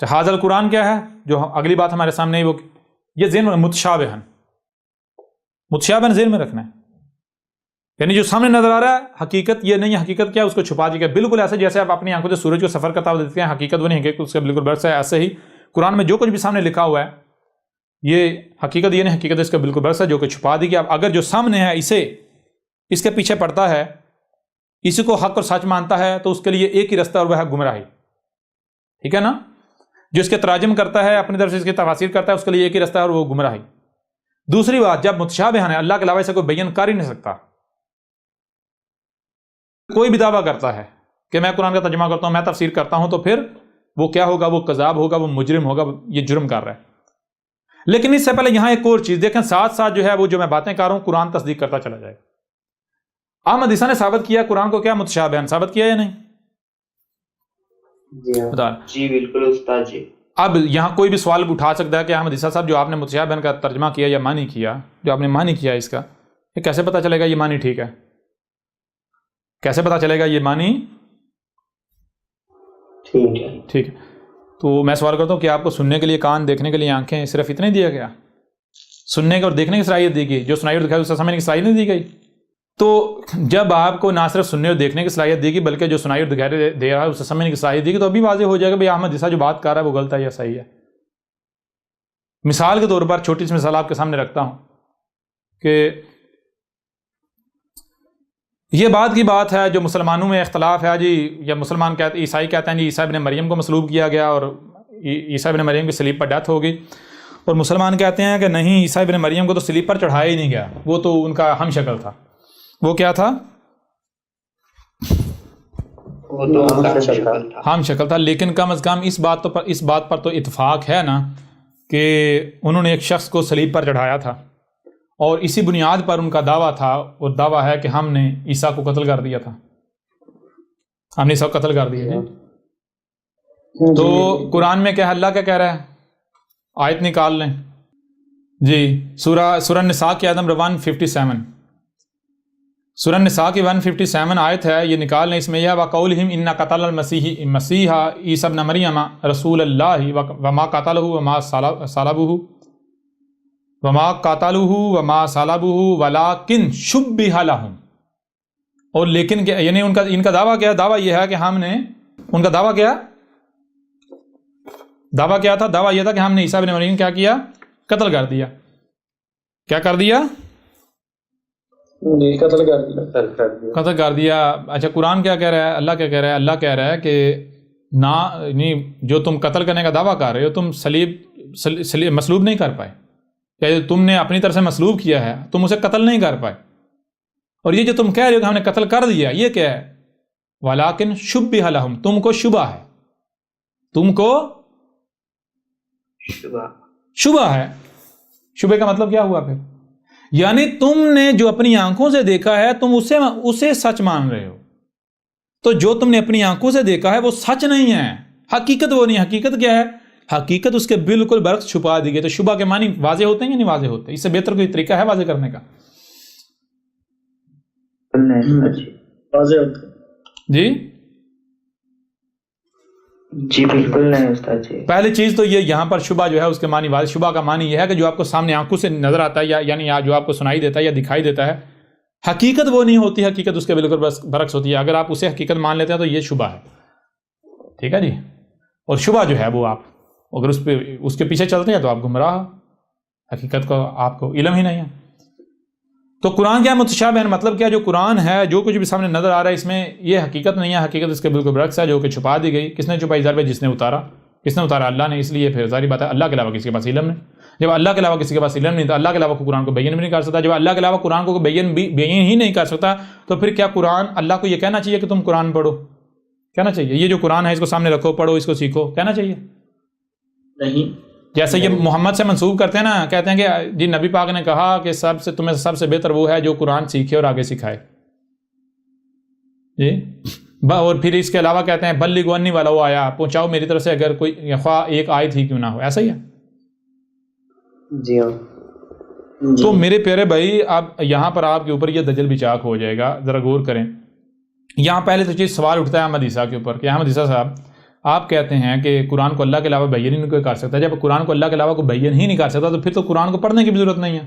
حاذل قرآن کیا ہے؟ جو اگلی بات ہمارے سامنے وہ یہ ذہن میں متشابہن ذہن میں رکھنا ہے. یعنی جو سامنے نظر آ رہا ہے حقیقت یہ نہیں ہے. حقیقت کیا ہے؟ اس کو چھپا دیا گیا. بالکل ایسے جیسے آپ اپنی آنکھوں سے سورج کو سفر کرتا ہوا دیکھتے ہیں، حقیقت وہ نہیں ہے، اس کا بالکل برعکس ہے. ایسے ہی قرآن میں جو کچھ بھی سامنے لکھا ہوا ہے یہ حقیقت یہ نہیں، حقیقت اس کا بالکل برعکس ہے، جو کہ چھپا دی گیا. اگر جو سامنے ہے اس کے پیچھے پڑتا ہے، اسی کو حق اور سچ مانتا ہے، تو اس کے لیے ایک ہی رستہ اور وہ ہے گمراہی. ٹھیک ہے نا؟ جو اس کے تراجم کرتا ہے، اپنی طرف سے اس کی تفاسیر کرتا ہے، اس کے لیے ایک ہی رستہ ہے اور وہ گمراہی. دوسری بات، جب متشابہن ہے، اللہ کے علاوہ اسے کوئی بیان کر ہی نہیں سکتا. کوئی بھی دعویٰ کرتا ہے کہ میں قرآن کا ترجمہ کرتا ہوں، میں تفسیر کرتا ہوں، تو پھر وہ کیا ہوگا؟ وہ کذاب ہوگا، وہ مجرم ہوگا، یہ جرم کر رہا ہے. لیکن اس سے پہلے یہاں ایک اور چیز دیکھیں، ساتھ ساتھ جو ہے وہ جو میں باتیں کر رہا ہوں قرآن تصدیق کرتا چلا جائے گا. احمد عیسیٰ نے ثابت کیا قرآن کو کیا متشابہن، ثابت کیا یا نہیں؟ جی بالکل استاد جی. اب یہاں کوئی بھی سوال اٹھا سکتا ہے کہ احمد عیسیٰ صاحب جو آپ نے متشابہن کا ترجمہ کیا یا معنی کیا، جو آپ نے معنی کیا اس کا، یہ کیسے پتہ چلے گا یہ معنی ٹھیک ہے؟ کیسے پتہ چلے گا یہ معنی ٹھیک ہے؟ تو میں سوال کرتا ہوں کہ آپ کو سننے کے لیے کان، دیکھنے کے لیے آنکھیں، صرف اتنے دیا گیا؟ سننے کی اور دیکھنے کی صلاحیت دی گئی، جو سنائی اور دکھائی اسے سمجھنے کی صلاحیت نہیں دی گئی؟ تو جب آپ کو نہ صرف سننے اور دیکھنے کی صلاحیت دی گئی بلکہ جو سنائی اور دکھائی دے رہا ہے اسے سمجھنے کی صلاحیت دی گئی، تو ابھی واضح ہو جائے گا بھائی احمد عیسیٰ جو بات کر رہا ہے وہ غلط ہے یا صحیح ہے. مثال کے طور پر چھوٹی سی مثال آپ کے سامنے رکھتا ہوں کہ یہ بات کی بات ہے جو مسلمانوں میں اختلاف ہے جی، یا مسلمان کہتے عیسائی کہتے ہیں جی عیسیٰ ابن مریم کو مصلوب کیا گیا اور عیسیٰ ابن مریم کی صلیب پر ڈیتھ ہو گئی، اور مسلمان کہتے ہیں کہ نہیں، عیسیٰ ابن مریم کو تو صلیب پر چڑھایا ہی نہیں گیا، وہ تو ان کا ہم شکل تھا. وہ کیا تھا؟ ہم شکل تھا. لیکن کم از کم اس بات پر تو اتفاق ہے نا کہ انہوں نے ایک شخص کو صلیب پر چڑھایا تھا، اور اسی بنیاد پر ان کا دعویٰ تھا، اور دعویٰ ہے کہ ہم نے عیسیٰ کو قتل کر دیا تھا، ہم نے عیسیٰ کو قتل کر دیا. تو قرآن میں کیا اللہ کیا کہہ رہا ہے؟ آیت نکال لیں جی، سورہ نساء کی آیت نمبر 157. سورہ نساء کی 157 آیت ہے، یہ نکال لیں، اس میں یہ ہے وَقَوْلِهِمْ إِنَّ قَتَلَ الْمَسِيحَ عِیسَى ابْنَ مَرْیَمَ رَسُولَ اللَّهِ وَمَا قَتَلَهُ وَمَا صَلَبُهُ وَلَٰكِنْ شُبِّهَ لَهُمْ، اور لیکن یعنی ان کا دعویٰ کیا ہے؟ دعویٰ یہ ہے کہ ہم نے، ان کا دعویٰ کیا تھا؟ دعویٰ یہ تھا کہ ہم نے عیسیٰ ابن مریم کیا کیا؟ قتل کر دیا۔ کیا کر دیا؟ قتل کر دیا۔ اچھا قرآن کیا کہہ رہا ہے؟ اللہ کیا کہہ رہا ہے؟ اللہ کہہ رہا ہے کہ نہ، جو تم قتل کرنے کا دعویٰ کر رہے ہو، تم صلیب مصلوب نہیں کر پائے، کہ تم نے اپنی طرف سے مصلوب کیا ہے، تم اسے قتل نہیں کر پائے، اور یہ جو تم کہہ رہے ہو کہ ہم نے قتل کر دیا، یہ کیا ہے؟ وَلَٰكِنْ شُبِّهَ لَهُمْ، تم کو شبہ ہے، تم کو شبہ ہے۔ شبہ کا مطلب کیا ہوا پھر؟ یعنی تم نے جو اپنی آنکھوں سے دیکھا ہے تم اسے سچ مان رہے ہو، تو جو تم نے اپنی آنکھوں سے دیکھا ہے وہ سچ نہیں ہے، حقیقت وہ نہیں۔ حقیقت کیا ہے؟ حقیقت اس کے بالکل برعکس چھپا دی گئی۔ تو شبہ کے معنی واضح ہوتے ہیں یا نہیں واضح ہوتے؟ اس سے بہتر کوئی طریقہ ہے واضح کرنے کا؟ واضح ہوتے جی بالکل نہیں استاد جی۔ پہلی چیز تو یہ یہاں پر شبہ جو ہے اس کے معنی واضح۔ شبہ کا معنی یہ ہے کہ جو آپ کو سامنے آنکھوں سے نظر آتا ہے، یعنی جو آپ کو سنائی دیتا ہے یا دکھائی دیتا ہے، حقیقت وہ نہیں ہوتی، حقیقت اس کے بالکل برعکس ہوتی ہے۔ اگر آپ اسے حقیقت مان لیتے ہیں تو یہ شبہ ہے، ٹھیک ہے جی۔ اور شبہ جو ہے وہ آپ اگر اس کے پیچھے چلتے ہیں تو آپ گمراہ، حقیقت کو آپ کو علم ہی نہیں ہے۔ تو قرآن کیا متشابہ ہے؟ مطلب کیا؟ جو قرآن ہے، جو کچھ بھی سامنے نظر آ رہا ہے، اس میں یہ حقیقت نہیں ہے، حقیقت اس کے بالکل برعکس ہے، جو کہ چھپا دی گئی۔ کس نے چھپائی؟ ضرب جس نے اتارا۔ کس نے اتارا؟ اللہ نے۔ اس لیے پھر ظاہری بات ہے اللہ کے علاوہ کسی کے پاس علم نہیں۔ جب اللہ کے علاوہ کسی کے پاس علم نہیں تو اللہ کے علاوہ کو قرآن کو بیان بھی نہیں کر سکتا۔ جب اللہ کے علاوہ قرآن کو بیان ہی نہیں کر سکتا تو پھر کیا قرآن اللہ کو یہ کہنا چاہیے کہ تم قرآن پڑھو؟ کہنا چاہیے یہ جو قرآن ہے اس کو سامنے رکھو، پڑھو، اس کو سیکھو، کہنا چاہیے؟ نہیں۔ جیسے یہ محمد سے منسوب کرتے ہیں نا، کہتے ہیں کہ جی نبی پاک نے کہا کہ تمہیں سب سے بہتر وہ ہے جو قرآن سیکھے اور آگے سکھائے جی، اور پھر اس کے علاوہ کہتے ہیں بلغوا انی ولو آیا، پہنچاؤ میری طرف سے اگر کوئی خواہ ایک آیت ہی کیوں نہ ہو۔ ایسا ہی ہے جی ہاں۔ تو میرے پیارے بھائی، اب یہاں پر آپ کے اوپر یہ دجل بھی چاک ہو جائے گا، ذرا غور کریں۔ یہاں پہلے تو چیز سوال اٹھتا ہے احمد عیسیٰ کے اوپر کہ احمد عیسیٰ صاحب آپ کہتے ہیں کہ قرآن کو اللہ کے علاوہ بیان ہی نہیں کوئی کر سکتا۔ جب قرآن کو اللہ کے علاوہ کوئی بیان ہی نہیں کر سکتا تو پھر تو قرآن کو پڑھنے کی بھی ضرورت نہیں ہے۔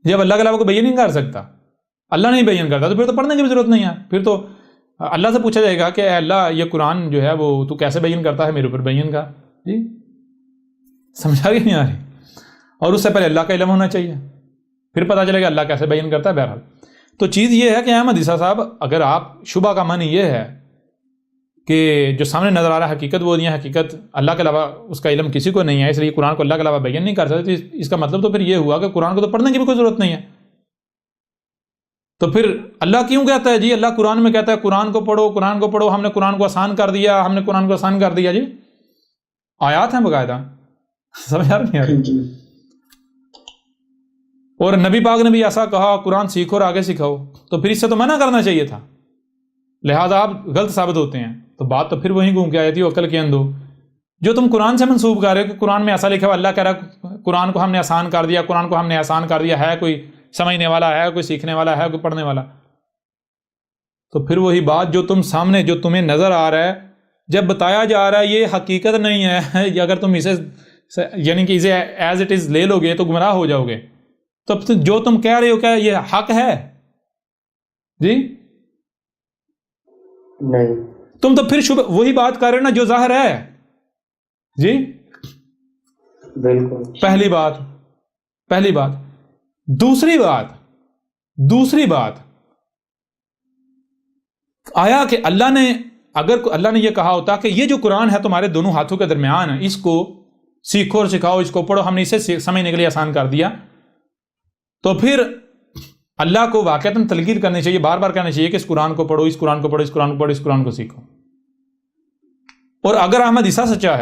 جب اللہ کے علاوہ کوئی بیان نہیں کر سکتا، اللہ نہیں بیان کرتا تو پھر تو پڑھنے کی بھی ضرورت نہیں ہے۔ پھر تو اللہ سے پوچھا جائے گا کہ اے اللہ یہ قرآن جو ہے وہ تو کیسے بیان کرتا ہے، میرے اوپر بیان کا جی، سمجھا کہ نہیں آ رہی؟ اور اس سے پہلے اللہ کا علم ہونا چاہیے، پھر پتہ چلے گا اللہ کیسے بیان کرتا ہے۔ بہرحال تو چیز یہ ہے کہ احمد عیسیٰ صاحب، اگر آپ شبہ کا معنی یہ ہے کہ جو سامنے نظر آ رہا ہے حقیقت وہ نہیں ہے، حقیقت اللہ کے علاوہ اس کا علم کسی کو نہیں ہے، اس لیے قرآن کو اللہ کے علاوہ بیان نہیں کر سکتے، تو اس کا مطلب تو پھر یہ ہوا کہ قرآن کو تو پڑھنے کی بھی کوئی ضرورت نہیں ہے۔ تو پھر اللہ کیوں کہتا ہے جی؟ اللہ قرآن میں کہتا ہے قرآن کو پڑھو، قرآن کو پڑھو، ہم نے قرآن کو آسان کر دیا، ہم نے قرآن کو آسان کر دیا جی، آیات ہیں باقاعدہ، سمجھ آ رہی ہے؟ اور نبی پاک نے بھی ایسا کہا قرآن سیکھو اور آگے سکھاؤ، تو پھر اس سے تو منع کرنا چاہیے تھا، لہٰذا آپ غلط ثابت ہوتے ہیں۔ تو بات تو پھر وہیں گھوم کے آئی تھی عقل کے اندھو، جو تم قرآن سے منسوب کر رہے ہو کہ قرآن میں ایسا لکھا ہوا، اللہ کہہ رہا ہے قرآن کو ہم نے آسان کر دیا، قرآن کو ہم نے آسان کر دیا، ہے کوئی سمجھنے والا، ہے کوئی سیکھنے والا، ہے کوئی پڑھنے والا؟ تو پھر وہی بات جو تم سامنے جو تمہیں نظر آ رہا ہے، جب بتایا جا رہا ہے یہ حقیقت نہیں ہے، اگر تم اسے یعنی کہ اسے ایز اٹ از لے لو گے تو گمراہ ہو جاؤ گے۔ تو جو تم کہہ رہے ہو کیا یہ حق ہے جی؟ نہیں۔ تم تو پھر وہی بات کر رہے ہو نا جو ظاہر ہے جی، بالکل۔ پہلی بات۔ دوسری بات آیا کہ اگر اللہ نے یہ کہا ہوتا کہ یہ جو قرآن ہے تمہارے دونوں ہاتھوں کے درمیان ہے، اس کو سیکھو اور سکھاؤ، اس کو پڑھو، ہم نے اسے سمجھنے کے لیے آسان کر دیا، تو پھر اللہ کو واقعتاً تلقین کرنی چاہیے، بار بار کہنا چاہیے کہ اس قرآن کو پڑھو، اس قرآن کو پڑھو، اس قرآن کو پڑھو، اس قرآن کو سیکھو۔ اور اگر احمد عیسیٰ سچا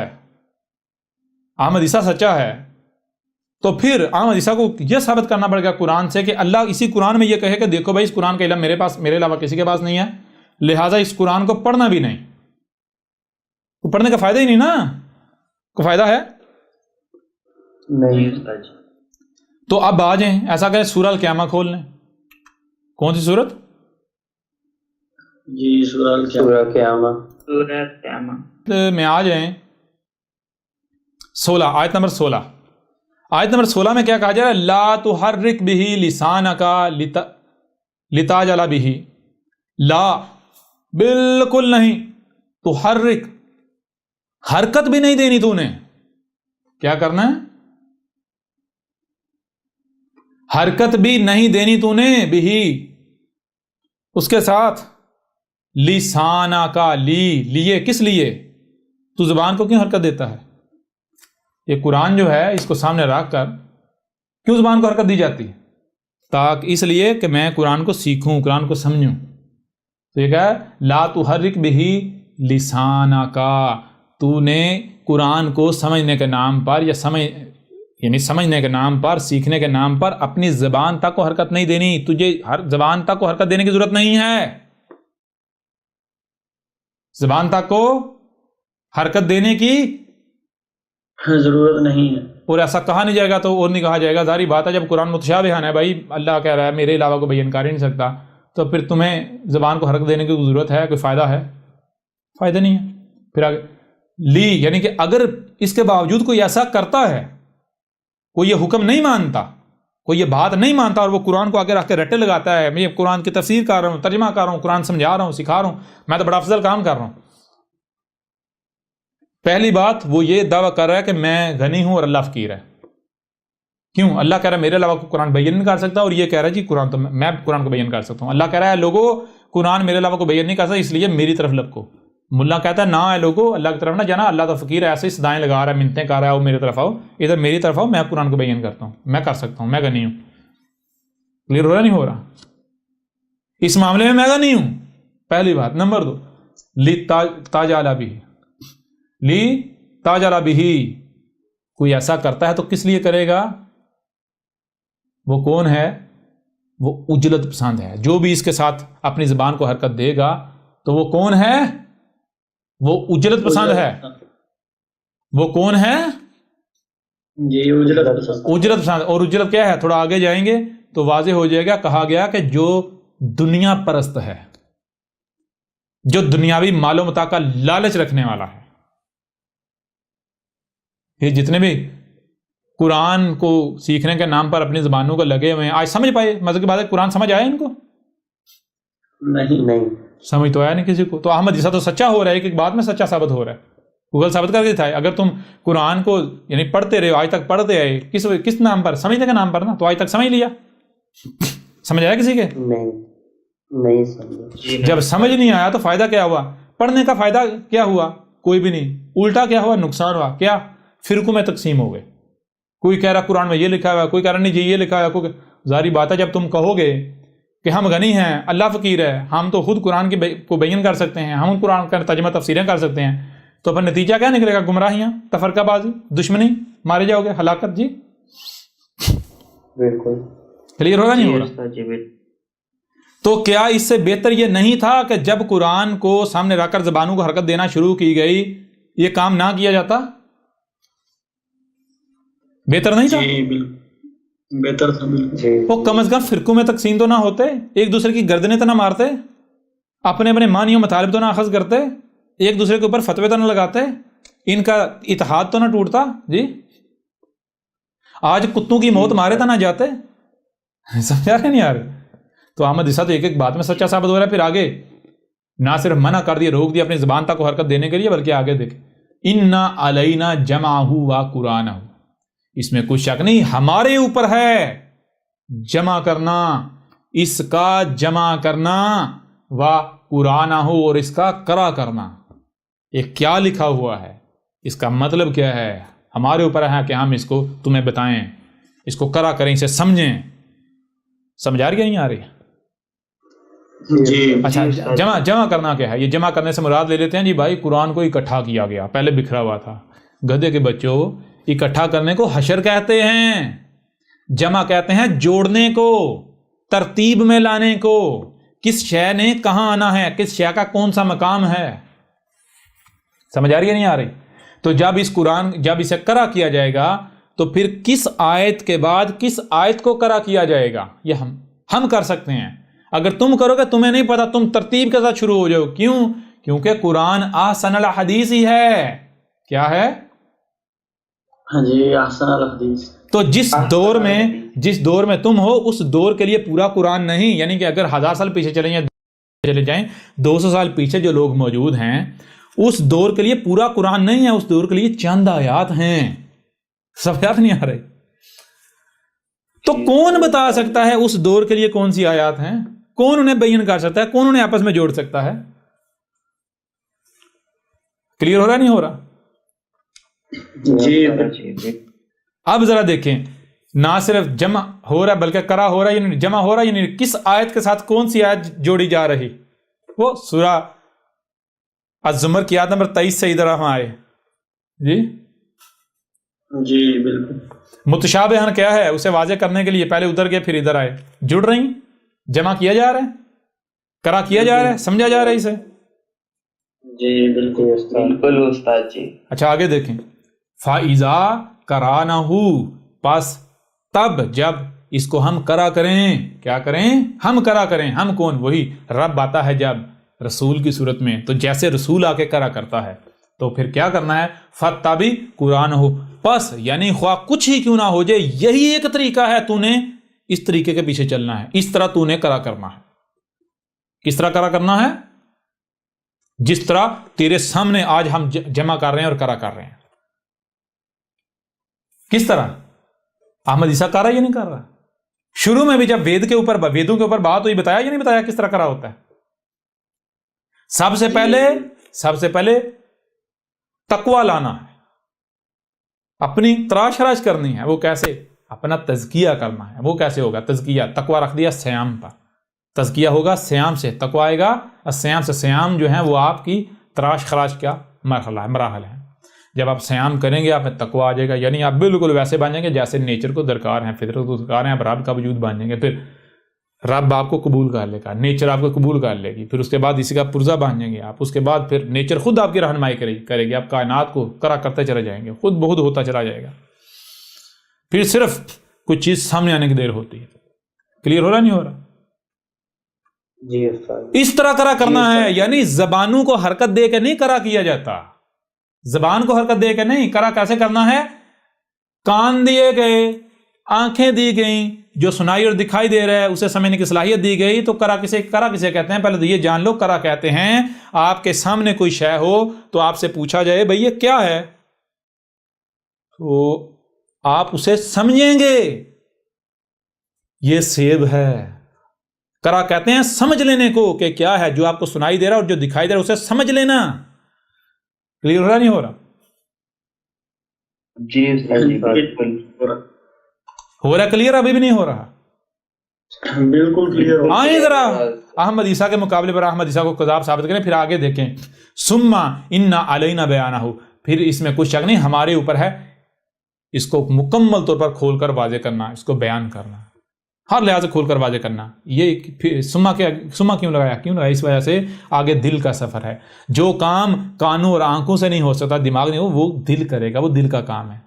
ہے تو پھر احمد عیسیٰ کو یہ ثابت کرنا پڑے گا قرآن سے کہ اللہ اسی قرآن میں یہ کہے کہ دیکھو بھائی اس قرآن کا علم میرے علاوہ کسی کے پاس نہیں ہے، لہٰذا اس قرآن کو پڑھنا بھی نہیں، تو پڑھنے کا فائدہ ہی نہیں نا، کوئی فائدہ ہے نہیں۔ تو اب آ جائیں، ایسا کریں سورہ القیامہ کھول لیں، کون سی صورت؟ جی سورہ قیامہ. سورہ قیامہ. میں آ جائیں 16 آیت نمبر 16. آیت نمبر 16 میں کیا کہا جا رہا ہے؟ لا تحرک بہ لسانک لتعجل بہ. لا، بالکل نہیں. تحرک، حرکت بھی نہیں دینی تو نے. کیا کرنا ہے؟ حرکت بھی نہیں دینی تو نے بھی اس کے ساتھ. لسانہ کا لیے کس لیے؟ تو زبان کو کیوں حرکت دیتا ہے؟ یہ قرآن جو ہے اس کو سامنے رکھ کر کیوں زبان کو حرکت دی جاتی ہے؟ تاکہ اس لیے کہ میں قرآن کو سیکھوں، قرآن کو سمجھوں. تو یہ کہا ہے لا تحرک بہ لسانہ کا. تو نے قرآن کو سمجھنے کے نام پر یا سمجھنے کے نام پر، سیکھنے کے نام پر اپنی زبان تک کو حرکت نہیں دینی. تجھے ہر زبان تک کو حرکت دینے کی ضرورت نہیں ہے. زبان تک کو حرکت دینے کی ضرورت نہیں ہے. اور ایسا کہا نہیں جائے گا تو اور نہیں کہا جائے گا. ظاہری بات ہے جب قرآن متشابہان ہے بھائی، اللہ کہہ رہا ہے میرے علاوہ کو بیان کر ہی نہیں سکتا، تو پھر تمہیں زبان کو حرکت دینے کی ضرورت ہے؟ کوئی فائدہ ہے؟ فائدہ نہیں ہے. پھر آگے لی، یعنی کہ اگر اس کے باوجود کوئی ایسا کرتا ہے، کوئی یہ حکم نہیں مانتا، کوئی یہ بات نہیں مانتا، اور وہ قرآن کو آگے رکھ کے رٹے لگاتا ہے میں یہ قرآن کی تفسیر کر رہا ہوں، ترجمہ کر رہا ہوں، قرآن سمجھا رہا ہوں، سکھا رہا ہوں، میں تو بڑا افضل کام کر رہا ہوں. پہلی بات وہ یہ دعویٰ کر رہا ہے کہ میں غنی ہوں اور اللہ فقیر ہے. کیوں؟ اللہ کہہ رہا ہے میرے علاوہ کو قرآن بیان نہیں کر سکتا، اور یہ کہہ رہا ہے جی قرآن تو میں قرآن کو بیان کر سکتا ہوں. اللہ کہہ رہا ہے لوگوں قرآن میرے علاوہ کو بیان نہیں کر سکتا، اس لیے میری طرف لپکو. ملا کہتا ہے نہ ہے لوگوں، اللہ کی طرف نہ جانا، اللہ تو فقیر ہے، ایسے ہی صدائیں لگا رہا ہے، منتیں کر رہا ہے، وہ میری طرف آؤ، ادھر میری طرف آؤ، میں قرآن کو بیان کرتا ہوں، میں کر سکتا ہوں، میں غنی ہوں. کلیئر ہو رہا نہیں ہو رہا؟ اس معاملے میں غنی ہوں، پہلی بات. نمبر 2 لی تاجالا بھی، لی تاجالا بھی. کوئی ایسا کرتا ہے تو کس لیے کرے گا؟ وہ کون ہے؟ وہ اجلت پسند ہے. جو بھی اس کے ساتھ اپنی زبان کو حرکت دے گا تو وہ کون ہے؟ وہ اجلت پسند ہے. وہ کون ہے؟ جی اجلت پسند. اجلت پسند. اور اجلت کیا ہے؟ تھوڑا آگے جائیں گے تو واضح ہو جائے گا. کہا گیا کہ جو دنیا پرست ہے، جو دنیاوی مال و متاع کا لالچ رکھنے والا ہے. یہ جتنے بھی قرآن کو سیکھنے کے نام پر اپنی زبانوں کو لگے ہوئے ہیں، آج سمجھ پائے؟ مزے کی بات ہے، قرآن سمجھ آیا ان کو؟ نہیں سمجھ تو آیا نہیں کسی کو. تو احمد جیسا تو سچا ہو رہا ہے، ایک بات میں سچا ثابت ہو رہا ہے. گوگل ثابت کر کے دکھائے. اگر تم قرآن کو یعنی پڑھتے رہے، آج تک پڑھتے آئے، کس نام پر؟ سمجھنے کے نام پر نا. تو آج تک سمجھ لیا؟ سمجھ آیا کسی کے؟ نہیں سمجھ. جب سمجھ نہیں آیا تو فائدہ کیا ہوا؟ پڑھنے کا فائدہ کیا ہوا؟ کوئی بھی نہیں. الٹا کیا ہوا؟ نقصان ہوا. کیا؟ فرقوں میں تقسیم ہو گئے. کوئی کہہ رہا قرآن میں یہ لکھا ہوا ہے، کوئی کہہ رہا نہیں جی یہ لکھا ہوا ہے. ظاہری بات ہے جب تم کہو گے کہ ہم غنی ہیں، اللہ فقیر ہے، ہم تو خود قرآن کو بیان کر سکتے ہیں، ہم قرآن کا ترجمہ تفسیریں کر سکتے ہیں، تو پھر نتیجہ کیا نکلے گا؟ گمراہیاں، تفرقہ بازی، دشمنی، مارے جاؤ گے، ہلاکت. جی بالکل کلیئر ہو رہا نہیں ہو رہا؟ جی بالکل. تو کیا اس سے بہتر یہ نہیں تھا کہ جب قرآن کو سامنے رکھ کر زبانوں کو حرکت دینا شروع کی گئی یہ کام نہ کیا جاتا؟ بہتر نہیں تھا؟ جی بالکل بہتر تھا. بالکل وہ کم از کم فرقوں میں تقسیم تو نہ ہوتے، ایک دوسرے کی گردنیں تو نہ مارتے، اپنے اپنے معنیوں مطالب تو نہ اخذ کرتے، ایک دوسرے کے اوپر فتوے تو نہ لگاتے، ان کا اتحاد تو نہ ٹوٹتا. جی آج کتوں کی موت مارے تو نہ جاتے. سمجھا رہے نہیں آ رہے؟ تو احمد عیسیٰ تو ایک ایک بات میں سچا ثابت ہو رہا ہے. پھر آگے نہ صرف منع کر دیا، روک دیا اپنی زبان تک کو حرکت دینے کے لیے، بلکہ آگے دیکھ اِنَّا عَلَيْنَا جَمْعَهُ وَقُرْآنَهُ. اس میں کوئی شک نہیں، ہمارے اوپر ہے جمع کرنا، اس کا جمع کرنا، وَقُرْآنَهُ، اور اس کا قرأ کرنا. یہ کیا لکھا ہوا ہے، اس کا مطلب کیا ہے، ہمارے اوپر ہے کہ ہم اس کو تمہیں بتائیں، اس کو قرأ کریں، اسے سمجھیں. سمجھ آ رہی ہے نہیں آ رہی؟ جی. اچھا جمع کرنا کیا ہے؟ یہ جمع کرنے سے مراد لے لیتے ہیں جی بھائی قرآن کو اکٹھا کیا گیا، پہلے بکھرا ہوا تھا. گدھے کے بچوں، اکٹھا کرنے کو حشر کہتے ہیں، جمع کہتے ہیں جوڑنے کو، ترتیب میں لانے کو. کس شے نے کہاں آنا ہے، کس شے کا کون سا مقام ہے. سمجھ آ رہی ہے نہیں آ رہی؟ تو جب اسے قرأ کیا جائے گا تو پھر کس آیت کے بعد کس آیت کو قرأ کیا جائے گا یہ ہم کر سکتے ہیں. اگر تم کرو گے تمہیں نہیں پتا، تم ترتیب کے ساتھ شروع ہو جاؤ. کیوں؟ کیونکہ قرآن احسن الحدیث ہی ہے. کیا ہے؟ ہاں جی، احسن الحدیث. تو جس دور میں تم ہو اس دور کے لیے پورا قرآن نہیں. یعنی کہ اگر 1000 سال پیچھے چلے جائیں 200 سال پیچھے جو لوگ موجود ہیں اس دور کے لیے پورا قرآن نہیں ہے، اس دور کے لیے چند آیات ہیں. سب یاد نہیں آ رہے؟ تو کون بتا سکتا ہے اس دور کے لیے کون سی آیات ہیں؟ کون انہیں بیان کر سکتا ہے؟ کون انہیں آپس میں جوڑ سکتا ہے؟ کلیئر ہو رہا نہیں ہو رہا؟ جی. اب ذرا دیکھیں، نہ صرف جمع ہو رہا بلکہ کرا ہو رہا، یعنی جمع ہو رہا، یعنی کس آیت کے ساتھ کون سی آیت جوڑی جا رہی؟ وہ سورہ الزمر کی آیت نمبر 23 سے ادھر ہم آئے. جی بالکل. متشابہن کیا ہے اسے واضح کرنے کے لیے پہلے ادھر گئے پھر ادھر آئے. جڑ رہی، جمع کیا جا رہا ہے، کرا کیا جا رہا ہے، سمجھا جا رہا ہے اسے. جی بالکل بالکل استاد جی. اچھا آگے دیکھیں، فَإِذَا قَرَأْنَهُ، پس تب جب اس کو ہم کرا کریں. کیا کریں؟ ہم کرا کریں. ہم کون؟ وہی رب آتا ہے جب رسول کی صورت میں، تو جیسے رسول آ کے کرا کرتا ہے تو پھر کیا کرنا ہے؟ فَاتَّبِعْ قُرْآنَهُ، پس یعنی خواہ کچھ ہی کیوں نہ ہو جائے یہی ایک طریقہ ہے، تو نے اس طریقے کے پیچھے چلنا ہے، اس طرح تو نے کرا کرنا ہے. کس طرح کرا کرنا ہے؟ جس طرح تیرے سامنے آج ہم جمع کر رہے ہیں اور کرا کر رہے ہیں. کس طرح؟ احمد عیسیٰ کر رہا یا نہیں کر رہا؟ شروع میں بھی جب ویدوں کے اوپر بات ہوئی، بتایا یا نہیں بتایا کس طرح کرا ہوتا ہے؟ سب سے پہلے تقوی لانا ہے، اپنی تراش خراش کرنی ہے. وہ کیسے؟ اپنا تزکیہ کرنا ہے. وہ کیسے ہوگا تزکیہ؟ تقوی رکھ دیا سیام پر، تزکیہ ہوگا سیام سے، تقوی آئے گا سیام سے. سیام جو ہے وہ آپ کی تراش خراش کا مراحل ہے. جب آپ سیام کریں گے آپ میں تقوی آ جائے گا، یعنی آپ بالکل ویسے بن جائیں گے جیسے نیچر کو درکار ہیں، فطرت کو درکار ہیں. آپ رب کا وجود بن جائیں گے، پھر رب آپ کو قبول کر لے گا، نیچر آپ کو قبول کر لے گی. پھر اس کے بعد اسی کا پرزہ بن جائیں گے آپ. اس کے بعد پھر نیچر خود آپ کی رہنمائی کرے گی، آپ کائنات کو کرا کرتے چلے جائیں گے، خود بہت ہوتا چلا جائے گا. پھر صرف کچھ چیز سامنے آنے کی دیر ہوتی ہے. کلیئر ہو رہا نہیں ہو رہا؟ جی استاد. اس طرح کرا کرنا ہے، یعنی زبانوں کو حرکت دے کے نہیں کرا کیا جاتا. زبان کو حرکت دے کے نہیں. کرا کیسے کرنا ہے؟ کان دیے گئے، آنکھیں دی گئیں، جو سنائی اور دکھائی دے رہا ہے اسے سمجھنے کی صلاحیت دی گئی. تو کرا کسے کہتے ہیں؟ پہلے تو یہ جان لو کرا کہتے ہیں آپ کے سامنے کوئی شے ہو تو آپ سے پوچھا جائے بھئی یہ کیا ہے، تو آپ اسے سمجھیں گے یہ سیب ہے. کرا کہتے ہیں سمجھ لینے کو کہ کیا ہے، جو آپ کو سنائی دے رہا اور جو دکھائی دے رہا اسے سمجھ لینا. کلیئر ہو رہا نہیں ہو رہا؟ جی استاد جی بالکل ہو رہا کلیئر؟ ابھی بھی نہیں ہو رہا؟ بالکل کلیئر. آئیں ذرا احمد عیسیٰ کے مقابلے پر احمد عیسیٰ کو کذاب ثابت کریں، پھر آگے دیکھیں. ثم ان علینا بیانہ، پھر اس میں کچھ شک نہیں ہمارے اوپر ہے اس کو مکمل طور پر کھول کر واضح کرنا، اس کو بیان کرنا، ہر لحاظ سے کھول کر واضح کرنا. یہ سما کیوں لگایا؟ اس وجہ سے آگے دل کا سفر ہے. جو کام کانوں اور آنکھوں سے نہیں ہو سکتا، دماغ نہیں ہو، وہ دل کرے گا، وہ دل کا کام ہے.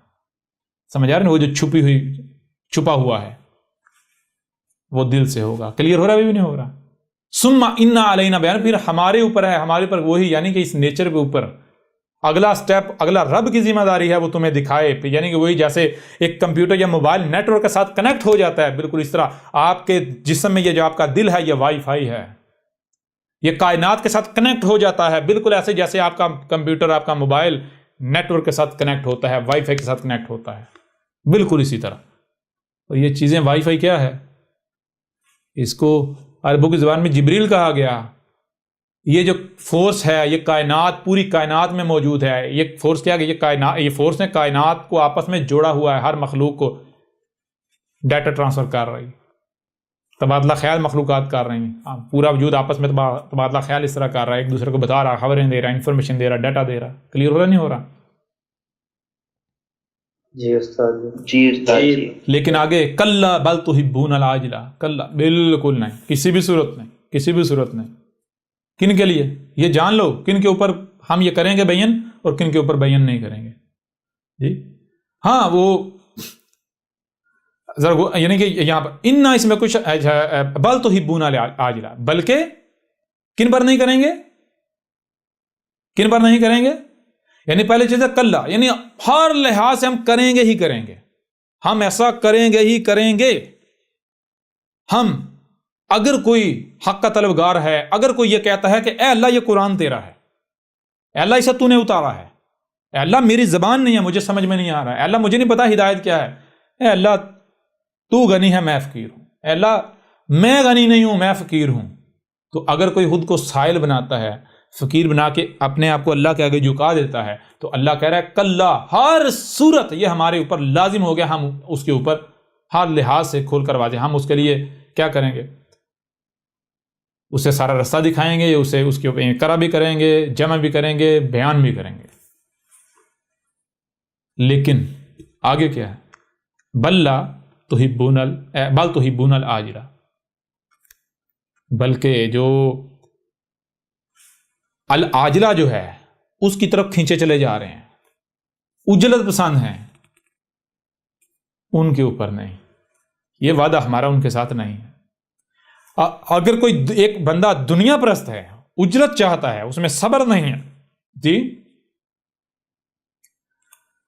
سمجھ آ رہے ہیں؟ وہ جو چھپا ہوا ہے وہ دل سے ہوگا. کلیئر ہو رہا ہے؟ ابھی بھی نہیں ہو رہا؟ ثم ان علینا بیان، پھر ہمارے اوپر ہے، ہمارے اوپر وہی، یعنی کہ اس نیچر کے اوپر اگلا سٹیپ، اگلا رب کی ذمہ داری ہے وہ تمہیں دکھائے. یعنی کہ وہی جیسے ایک کمپیوٹر یا موبائل نیٹ ورک کے ساتھ کنیکٹ ہو جاتا ہے، بالکل اس طرح آپ کے جسم میں یہ جو آپ کا دل ہے یہ وائی فائی ہے، یہ کائنات کے ساتھ کنیکٹ ہو جاتا ہے، بالکل ایسے جیسے آپ کا کمپیوٹر، آپ کا موبائل نیٹ ورک کے ساتھ کنیکٹ ہوتا ہے، وائی فائی کے ساتھ کنیکٹ ہوتا ہے، بالکل اسی طرح. اور یہ چیزیں وائی فائی کیا ہے؟ اس کو عربوں کی زبان میں جبریل کہا گیا. یہ جو فورس ہے یہ کائنات، پوری کائنات میں موجود ہے. یہ فورس کیا کہ یہ فورس نے کائنات کو آپس میں جوڑا ہوا ہے، ہر مخلوق کو ڈیٹا ٹرانسفر کر رہی، تبادلہ خیال مخلوقات کر رہی ہیں. پورا وجود آپس میں تبادلہ خیال اس طرح کر رہا ہے، ایک دوسرے کو بتا رہا، خبریں دے رہا، انفارمیشن دے رہا، ڈیٹا دے رہا. کلیئر ہو رہا نہیں ہو رہا؟ جی استاد جی. لیکن آگے کلا بل تحبون العاجلہ، کلا بالکل نہیں، کسی بھی صورت نہیں. کن کے لیے؟ یہ جان لو کن کے اوپر ہم یہ کریں گے بیان اور کن کے اوپر بیان نہیں کریں گے. جی ہاں، وہ یعنی کہ یہاں پر انا اس میں کچھ بل تحبون العاجلہ، بلکہ کن پر نہیں کریں گے، کن پر نہیں کریں گے، یعنی پہلی چیز ہے کلا، یعنی ہر لحاظ سے ہم کریں گے ہی کریں گے، ہم ایسا کریں گے ہی کریں گے۔ ہم اگر کوئی حق کا طلبگار ہے، اگر کوئی یہ کہتا ہے کہ اے اللہ یہ قرآن تیرا ہے، اے اللہ اسے تو نے اتارا ہے، اے اللہ میری زبان نہیں ہے، مجھے سمجھ میں نہیں آ رہا ہے، اے اللہ مجھے نہیں پتا ہدایت کیا ہے، اے اللہ تو غنی ہے میں فقیر ہوں، اے اللہ میں غنی نہیں ہوں میں فقیر ہوں۔ تو اگر کوئی خود کو سائل بناتا ہے، فقیر بنا کے اپنے آپ کو اللہ کے آگے جھکا دیتا ہے، تو اللہ کہہ رہا ہے کلا، ہر صورت یہ ہمارے اوپر لازم ہو گیا، ہم اس کے اوپر ہر لحاظ سے کھول کر واضح، ہم اس کے لیے کیا کریں گے، اسے سارا رستہ دکھائیں گے، اسے اس کے اوپر اقرا بھی کریں گے، جمع بھی کریں گے، بیان بھی کریں گے۔ لیکن آگے کیا ہے، بل تحبون العاجلہ، بلکہ جو العاجلہ جو ہے اس کی طرف کھینچے چلے جا رہے ہیں، اجلت پسند ہیں، ان کے اوپر نہیں، یہ وعدہ ہمارا ان کے ساتھ نہیں ہے۔ اگر کوئی ایک بندہ دنیا پرست ہے، اجرت چاہتا ہے، اس میں صبر نہیں ہے جی،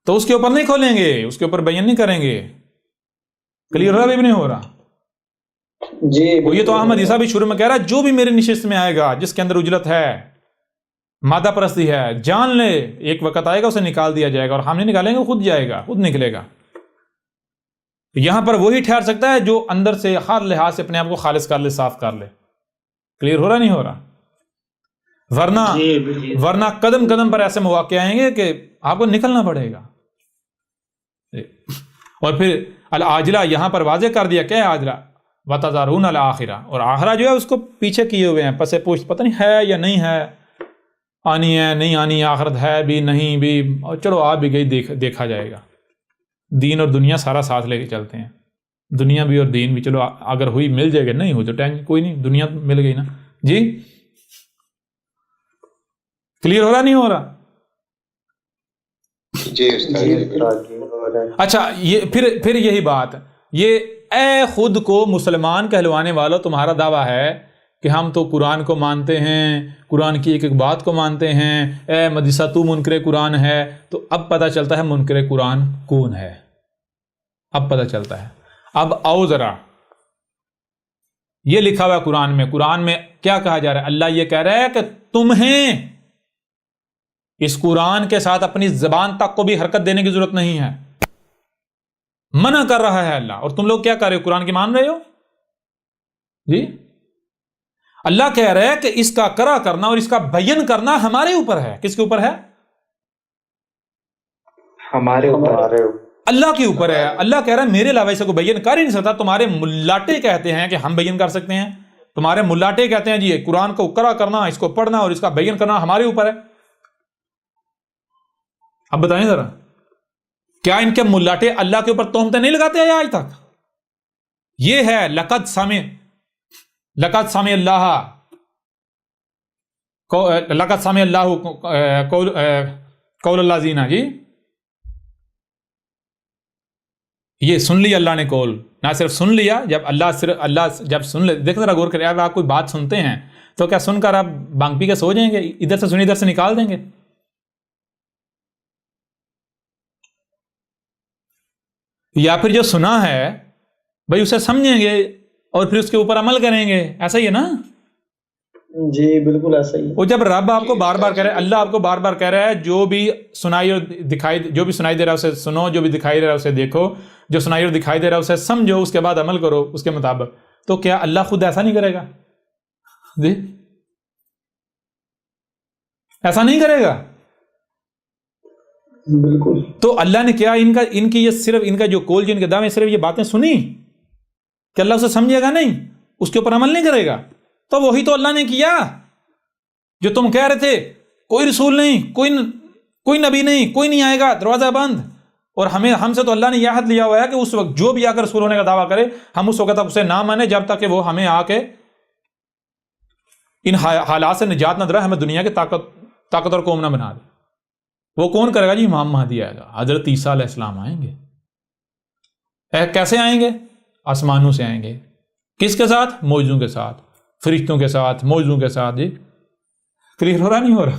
تو اس کے اوپر نہیں کھولیں گے، اس کے اوپر بیان نہیں کریں گے۔ کلیئر ہو رہا بھی نہیں ہو رہا؟ جی وہ یہ تو احمد عیسیٰ بھی شروع میں کہہ رہا ہے، جو بھی میری نشست میں آئے گا جس کے اندر اجرت ہے، مادہ پرستی ہے، جان لے ایک وقت آئے گا اسے نکال دیا جائے گا، اور ہم نہیں نکالیں گے، خود جائے گا، خود نکلے گا۔ یہاں پر وہی ٹھہر سکتا ہے جو اندر سے ہر لحاظ سے اپنے آپ کو خالص کر لے، صاف کر لے۔ کلیئر ہو رہا نہیں ہو رہا؟ ورنہ قدم قدم پر ایسے مواقع آئیں گے کہ آپ کو نکلنا پڑے گا۔ اور پھر العاجلہ یہاں پر واضح کر دیا، کیا ہے عاجلہ؟ وَتَذَرُونَ الْآخِرَةَ، اور آخرہ جو ہے اس کو پیچھے کیے ہوئے ہیں، پسے پوچھ، پتہ نہیں ہے یا نہیں ہے، آنی ہے نہیں آنی، آخرت ہے بھی نہیں بھی، اور چلو آ بھی گئی، دیکھا جائے گا۔ دین اور دنیا سارا ساتھ لے کے چلتے ہیں، دنیا بھی اور دین بھی، چلو اگر ہوئی مل جائے گا، نہیں ہو تو ٹینشن کوئی نہیں، دنیا مل گئی نا جی۔ کلیئر ہو رہا نہیں ہو رہا؟ جی اچھا، یہ پھر یہی بات، یہ اے خود کو مسلمان کہلوانے والوں، تمہارا دعویٰ ہے کہ ہم تو قرآن کو مانتے ہیں، قرآن کی ایک ایک بات کو مانتے ہیں، اے مدرسہ تو منکر قرآن ہے، تو اب پتہ چلتا ہے منکر قرآن کون ہے، اب پتہ چلتا ہے۔ اب آؤ ذرا، یہ لکھا ہوا ہے قرآن میں کیا کہا جا رہا ہے؟ اللہ یہ کہہ رہا ہے کہ تمہیں اس قرآن کے ساتھ اپنی زبان تک کو بھی حرکت دینے کی ضرورت نہیں ہے، منع کر رہا ہے اللہ، اور تم لوگ کیا کر رہے ہو؟ قرآن کی مان رہے ہو جی۔ اللہ کہہ رہا ہے کہ اس کا کرا کرنا اور اس کا بیان کرنا ہمارے اوپر ہے۔ کس کے اوپر ہے؟ ہمارے اوپر، اللہ کے اوپر ہے۔ اللہ کہہ رہا ہے میرے علاوہ اسے کوئی بیان کر ہی نہیں سکتا۔ تمہارے ملاٹے کہتے ہیں کہ ہم بیان کر سکتے ہیں، تمہارے ملاٹے کہتے ہیں جی قرآن کو کرا کرنا، اس کو پڑھنا اور اس کا بیان کرنا ہمارے اوپر ہے۔ اب بتائیں ذرا، کیا ان کے ملاٹے اللہ کے اوپر تہمتیں نہیں لگاتے ہیں آج تک؟ یہ ہے لقد سمع اللہ قول اللہ زینہ جی، یہ سن لیا اللہ نے قول، نہ صرف سن لیا، جب اللہ جب سن لے، دیکھ ذرا غور کرے، آپ کوئی بات سنتے ہیں تو کیا سن کر آپ بانگ پی کے سو جائیں گے؟ ادھر سے سنی ادھر سے نکال دیں گے؟ یا پھر جو سنا ہے بھائی اسے سمجھیں گے اور پھر اس کے اوپر عمل کریں گے، ایسا ہی ہے نا جی؟ بالکل ایسا ہی۔ وہ جب رب آپ کو بار بار کہہ رہا ہے، اللہ آپ کو بار بار کہہ رہا ہے جو بھی سنائی اور دکھائی، جو بھی سنائی دے رہا ہے اسے سنو، جو بھی دکھائی دے رہا ہے اسے دیکھو، جو سنائی اور دکھائی دے رہا ہے اسے سمجھو، اس کے بعد عمل کرو اس کے مطابق، تو کیا اللہ خود ایسا نہیں کرے گا جی؟ ایسا نہیں کرے گا؟ بالکل۔ تو اللہ نے کیا ان کی یہ صرف ان کا جو قول، جن کے دعوے، صرف یہ باتیں سنی کہ اللہ اسے سمجھے گا نہیں، اس کے اوپر عمل نہیں کرے گا؟ تو وہی تو اللہ نے کیا جو تم کہہ رہے تھے، کوئی رسول نہیں، کوئی نبی نہیں، کوئی نہیں آئے گا، دروازہ بند۔ اور ہم سے تو اللہ نے یہ عہد لیا ہوا ہے کہ اس وقت جو بھی آ کر رسول ہونے کا دعویٰ کرے، ہم اس وقت تک اسے نہ مانیں جب تک کہ وہ ہمیں آ کے ان حالات سے نجات نہ دلائے، ہمیں دنیا کے طاقتور قوم نہ بنا دے۔ وہ کون کرے گا جی؟ امام مہدی آئے گا، حضرت عیسیٰ علیہ السلام آئیں گے۔ کیسے آئیں گے؟ آسمانوں سے آئیں گے. کس کے ساتھ؟ معجزوں کے ساتھ، فرشتوں کے ساتھ، معجزوں کے ساتھ. جی کلیئر ہو رہا نہیں ہو رہا؟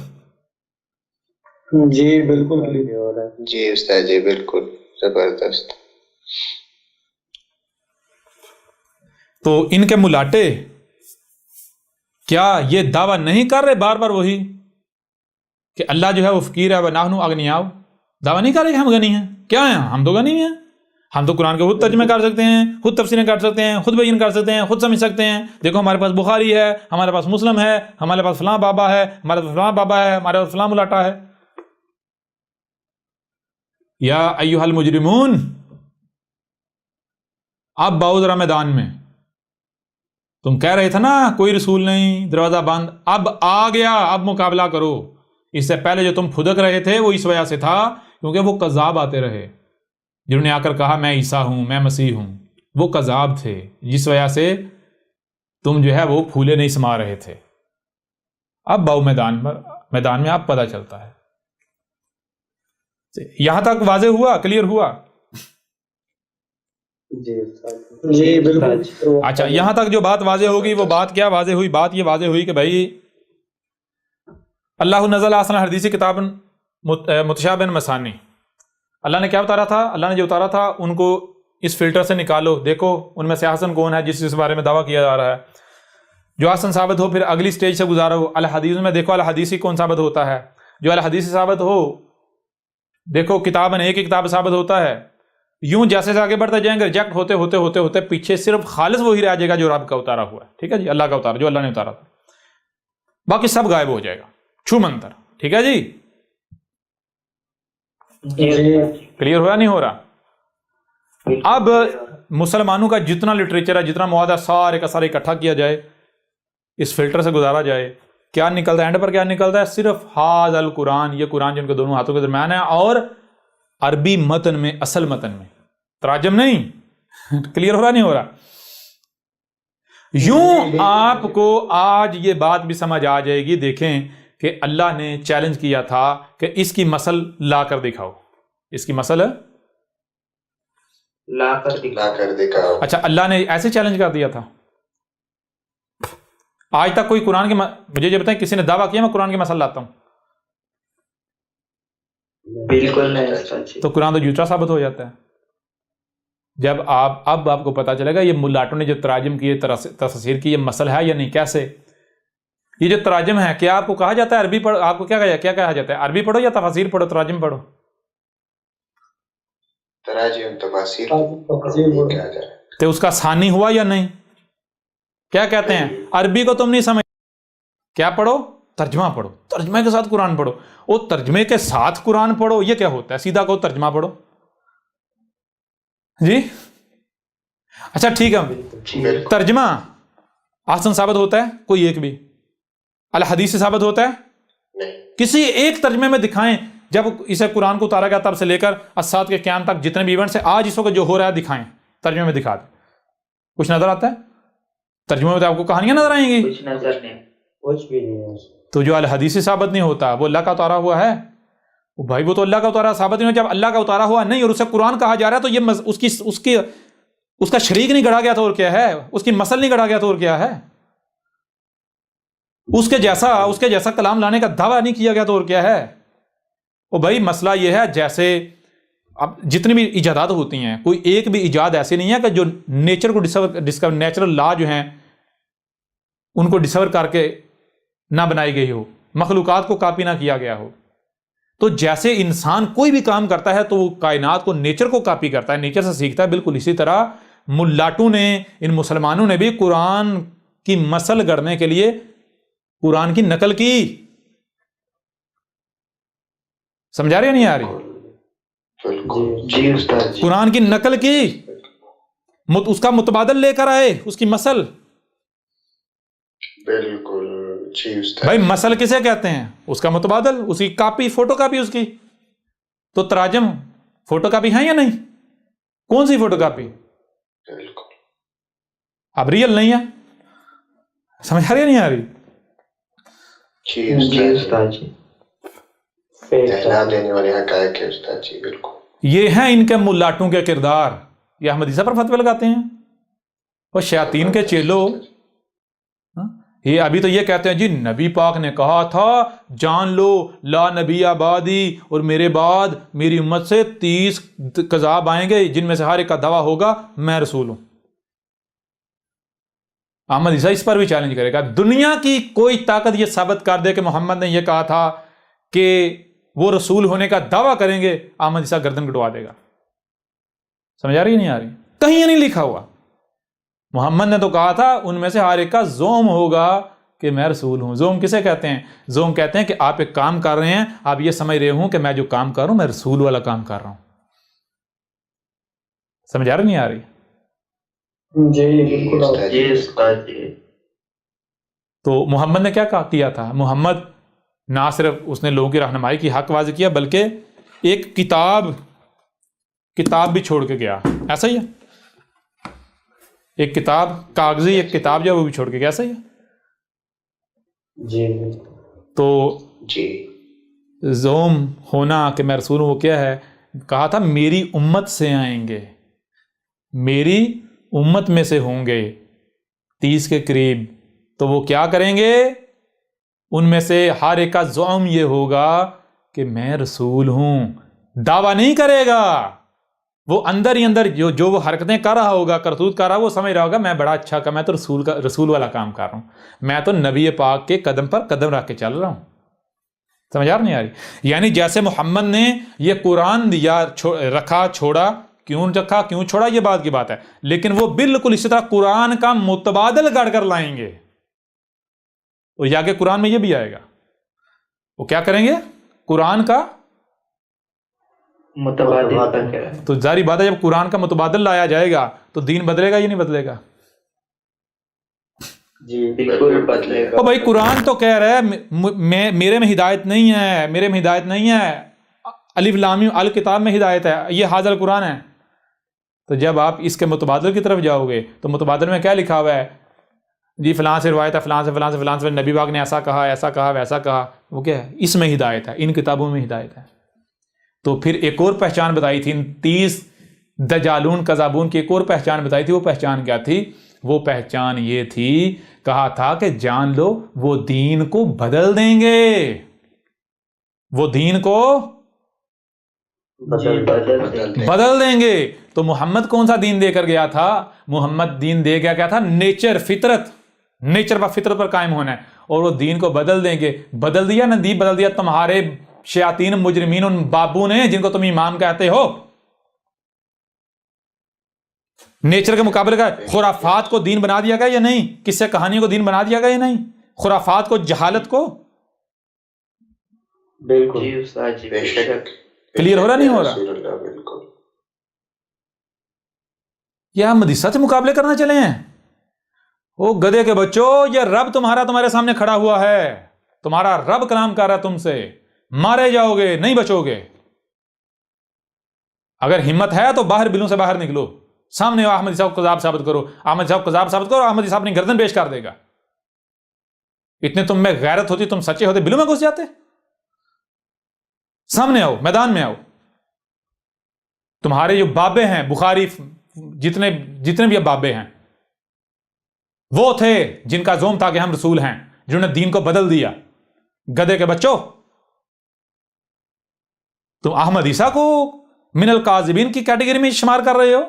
جی بالکل کلیئر ہو رہا ہے. جی استاد جی بالکل زبردست. تو ان کے ملاٹے کیا یہ دعویٰ نہیں کر رہے بار بار وہی کہ اللہ جو ہے وہ فقیر ہے وَنَحْنُ أَغْنِيَاءُ؟ دعویٰ نہیں کر رہے کہ ہم غنی ہیں. کیا ہیں ہم؟ تو غنی ہیں. ہم تو قرآن کے خود ترجمے کر سکتے ہیں، خود تفسیریں کر سکتے ہیں، خود بیان کر سکتے ہیں، خود سمجھ سکتے ہیں. دیکھو ہمارے پاس بخاری ہے، ہمارے پاس مسلم ہے، ہمارے پاس فلاں بابا ہے، ہمارے پاس فلاں بابا ہے، ہمارے پاس فلاں ملاٹا ہے. یا ایھا المجرمون، اب باؤ ذرا میدان میں. تم کہہ رہے تھے نا کوئی رسول نہیں، دروازہ بند، اب آ گیا، اب مقابلہ کرو. اس سے پہلے جو تم پھدک رہے تھے وہ اس وجہ سے تھا کیونکہ وہ کذاب آتے رہے جنہوں نے آ کر کہا میں عیسیٰ ہوں، میں مسیح ہوں. وہ کذاب تھے جس وجہ سے تم جو ہے وہ پھولے نہیں سما رہے تھے. اب باؤ میدان میں اب پتہ چلتا ہے. یہاں تک واضح ہوا؟ کلیئر ہوا؟ جی بالکل. اچھا یہاں تک جو بات واضح ہوگی وہ بات کیا واضح ہوئی؟ بات یہ واضح ہوئی کہ بھائی اللہ نزل احسن حدیث کتاب متشابہ مثانی. اللہ نے کیا اتارا تھا؟ اللہ نے جو اتارا تھا ان کو اس فلٹر سے نکالو، دیکھو ان میں سے حسن کون ہے جس بارے میں دعویٰ کیا جا رہا ہے. جو حسن ثابت ہو پھر اگلی سٹیج سے گزارو. الحدیث میں دیکھو الحدیثی کون ثابت ہوتا ہے. جو الحدیثی ثابت ہو دیکھو کتاباً ایک ہی کتاب ثابت ہوتا ہے. یوں جیسے سے آگے بڑھتے جائیں گے ریجیکٹ ہوتے ہوتے ہوتے ہوتے پیچھے صرف خالص وہی رہ جائے گا جو رب کا اتارا ہوا ہے. ٹھیک ہے جی، اللہ کا اتارا جو اللہ نے اتارا تھا، باقی سب غائب ہو جائے گا چھو منتر. ٹھیک ہے جی، کلیئر ہوا نہیں ہو رہا؟ اب مسلمانوں کا جتنا لٹریچر ہے، جتنا مواد ہے، سارے کا سارے اکٹھا کیا جائے، اس فلٹر سے گزارا جائے. کیا نکلتا ہے اینڈ پر؟ کیا نکلتا ہے؟ صرف ھذا القرآن، یہ قرآن جن کے دونوں ہاتھوں کے درمیان ہے، اور عربی متن میں، اصل متن میں، تراجم نہیں. کلیئر ہو رہا نہیں ہو رہا؟ یوں آپ کو آج یہ بات بھی سمجھ آ جائے گی. دیکھیں کہ اللہ نے چیلنج کیا تھا کہ اس کی مثل لا کر دکھاؤ. اس کی مثل لا کر دکھاؤ. اچھا اللہ نے ایسے چیلنج کر دیا تھا؟ آج تک کوئی قرآن کے مجھے یہ بتائیں کسی نے دعویٰ کیا میں قرآن کی مثل لاتا ہوں؟ بالکل نہیں. تو قرآن تو جھوٹا ثابت ہو جاتا ہے. جب اب آپ کو پتا چلے گا یہ ملاٹوں نے جو تراجم کیے، تفسیر کی، یہ مسل ہے یا نہیں. کیسے یہ جو تراجم ہے، کیا آپ کو کہا جاتا ہے عربی پڑھو؟ آپ کو کیا کہا جاتا ہے؟ عربی پڑھو یا تفسیر پڑھو؟ تراجم پڑھو؟ تراجم تفاسیر تو اس کا ثانی ہوا یا نہیں؟ کیا کہتے ہیں؟ عربی کو تم نہیں سمجھ، کیا پڑھو؟ ترجمہ پڑھو. ترجمے کے ساتھ قرآن پڑھو. وہ ترجمے کے ساتھ قرآن پڑھو یہ کیا ہوتا ہے؟ سیدھا کہو ترجمہ پڑھو. جی اچھا ٹھیک ہے، ترجمہ حسن ثابت ہوتا ہے کوئی ایک بھی؟ الحدیث سے ثابت ہوتا ہے؟ کسی ایک ترجمے میں دکھائیں جب اسے قرآن کو اتارا گیا تب سے لے کر اسات کے قیام تک جتنے بھی ایونٹس ہیں آج اس وقت جو ہو رہا ہے دکھائیں، ترجمے میں دکھا دیں. کچھ نظر آتا ہے؟ ترجمے میں تو آپ کو کہانیاں نظر آئیں گی. کچھ نظر نہیں، کچھ بھی نہیں. تو جو الحدیث ثابت نہیں ہوتا وہ اللہ کا اتارا ہوا ہے. وہ بھائی وہ تو اللہ کا اتارا ثابت نہیں ہو. جب اللہ کا اتارا ہوا نہیں اور اسے قرآن کہا جا رہا ہے تو یہ اس کا شریک نہیں گڑھا گیا تو اور کیا ہے؟ اس کی مثل نہیں گڑھا گیا تو اور کیا ہے؟ اس کے جیسا کلام لانے کا دعویٰ نہیں کیا گیا تو اور کیا ہے؟ وہ بھائی مسئلہ یہ ہے جیسے اب جتنی بھی ایجادات ہوتی ہیں کوئی ایک بھی ایجاد ایسی نہیں ہے کہ جو نیچر کو ڈسکور نیچرل لا جو ہیں ان کو ڈسکور کر کے نہ بنائی گئی ہو، مخلوقات کو کاپی نہ کیا گیا ہو. تو جیسے انسان کوئی بھی کام کرتا ہے تو وہ کائنات کو، نیچر کو کاپی کرتا ہے، نیچر سے سیکھتا ہے، بالکل اسی طرح ملاٹوں نے، ان مسلمانوں نے بھی قرآن کی مثل گڑھنے کے لیے قرآن کی نقل کی. سمجھا رہے نہیں آ رہی؟ جی استاد جی. قرآن کی نقل کی، اس کا متبادل لے کر آئے، اس کی مثل. بالکل جی استاد. بھائی مثل کسے کہتے ہیں؟ اس کا متبادل، اس کی کاپی، فوٹو کاپی اس کی. تو تراجم فوٹو کاپی ہیں یا نہیں؟ کون سی فوٹو کاپی؟ بالکل. اب ریئل نہیں ہے. سمجھ آ رہی ہے نہیں آ رہی؟ جی استاد جی. اعلان دینے والے حقائق ہے استاد جی. بالکل یہ ہیں ان کے ملاٹوں کے کردار. یہ احمدیسہ پر فتوے لگاتے ہیں اور شیاطین کے چیلو یہ ابھی تو یہ کہتے ہیں جی نبی پاک نے کہا تھا جان لو لا نبی آبادی، اور میرے بعد میری امت سے 30 کذاب آئیں گے جن میں سے ہر ایک کا دعویٰ ہوگا میں رسول ہوں۔ احمد عیسیٰ اس پر بھی چیلنج کرے گا، دنیا کی کوئی طاقت یہ ثابت کر دے کہ محمد نے یہ کہا تھا کہ وہ رسول ہونے کا دعویٰ کریں گے، احمد عیسیٰ گردن کٹوا دے گا۔ سمجھ آ رہی ہے نہیں آ رہی؟ کہیں یہ نہیں لکھا ہوا، محمد نے تو کہا تھا ان میں سے ہر ایک کا زوم ہوگا کہ میں رسول ہوں۔ زوم کسے کہتے ہیں؟ زوم کہتے ہیں کہ آپ ایک کام کر رہے ہیں، آپ یہ سمجھ رہے ہوں کہ میں جو کام کر رہا ہوں میں رسول والا کام کر رہا ہوں۔ سمجھ آ رہی نہیں آ رہی؟ جی بالکل جی استاد جی۔ تو محمد نے کیا کیا تھا؟ محمد نہ صرف اس نے لوگوں کی رہنمائی کی حق واضح کیا، بلکہ ایک کتاب بھی چھوڑ کے گیا، ایسا ہی ہے؟ ایک کتاب کاغذی ایک کتاب جو ہے وہ بھی چھوڑ کے گیا، ایسا ہی ہے؟ جی تو جی زوم ہونا کہ میں رسول ہوں وہ کیا ہے؟ کہا تھا میری امت سے آئیں گے، میری امت میں سے ہوں گے 30 کے قریب، تو وہ کیا کریں گے؟ ان میں سے ہر ایک کا زوم یہ ہوگا کہ میں رسول ہوں، دعویٰ نہیں کرے گا، وہ اندر ہی اندر جو وہ حرکتیں کر رہا ہوگا، کرتوت کر رہا، وہ سمجھ رہا ہوگا میں بڑا اچھا میں تو رسول والا کام کر رہا ہوں، میں تو نبی پاک کے قدم پر قدم رکھ کے چل رہا ہوں۔ سمجھ آ نہیں آ رہی؟ یعنی جیسے محمد نے یہ قرآن دیا، رکھا، چھوڑا، کیوں رکھا کیوں چھوڑا یہ بات کی بات ہے، لیکن وہ بالکل اسی طرح قرآن کا متبادل گڑھ کر لائیں گے، اور یہ آگے قرآن میں یہ بھی آئے گا، وہ کیا کریں گے؟ قرآن کا متبادل۔ تو ظاہری بات ہے جب قرآن کا متبادل لایا جائے گا تو دین بدلے گا یا نہیں بدلے گا؟ جی بالکل بدلے گا۔ او بھائی قرآن تو کہہ رہا ہے میرے میں ہدایت نہیں ہے، میرے میں ہدایت نہیں ہے، الف لام میم الکتاب میں ہدایت ہے، یہ حاضر قرآن ہے۔ تو جب آپ اس کے متبادل کی طرف جاؤ گے تو متبادل میں کیا لکھا ہوا ہے؟ جی فلاں سے روایت ہے، فلاں سے فلاں سے فلاں سے نبی پاک نے ایسا کہا، ایسا کہا، ویسا کہا، وہ کیا ہے؟ اس میں ہدایت ہے، ان کتابوں میں ہدایت ہے۔ تو پھر ایک اور پہچان بتائی تھی، 30 دجالون کذابون کی ایک اور پہچان بتائی تھی، وہ پہچان کیا تھی؟ وہ پہچان یہ تھی، کہا تھا کہ جان لو وہ دین کو بدل دیں گے، وہ دین کو بدل دیں گے۔ تو محمد کون سا دین دے کر گیا تھا؟ محمد دین دے گیا کیا تھا؟ نیچر، فطرت، نیچر پر فطرت پر قائم ہونا ہے، اور وہ دین کو بدل دیں گے۔ بدل دیا نا، دین بدل دیا تمہارے شیاطین مجرمین ان بابو نے جن کو تم امام کہتے ہو۔ نیچر کے مقابلے کا خرافات کو دین بنا دیا گیا یا نہیں؟ قصے کہانیوں کو دین بنا دیا گیا یا نہیں؟ خرافات کو، جہالت کو؟ بالکل جی استاد جی، بے شک کلیئر ہو رہا نہیں ہو رہا؟ رسول اللہ بالکل۔ یا مدیسہ سے مقابلے کرنا چلے ہیں؟ او گدھے کے بچوں، یہ رب تمہارے سامنے کھڑا ہوا ہے، تمہارا رب کلام کر رہا ہے تم سے، مارے جاؤ گے، نہیں بچو گے۔ اگر ہمت ہے تو باہر بلوں سے باہر نکلو، سامنے احمدی صاحب کو کذاب ثابت کرو، احمد صاحب کو کذاب ثابت کرو، احمدی صاحب اپنی گردن پیش کر دے گا۔ اتنے تم میں غیرت ہوتی، تم سچے ہوتے، بلوں میں گھس جاتے۔ سامنے آؤ، میدان میں آؤ۔ تمہارے جو بابے ہیں، بخاری جتنے بھی اب بابے ہیں، وہ تھے جن کا زوم تھا کہ ہم رسول ہیں، جنہوں نے دین کو بدل دیا۔ گدھے کے بچوں، تم احمد عیسیٰ کو من الکاذبین کی کیٹیگری میں شمار کر رہے ہو؟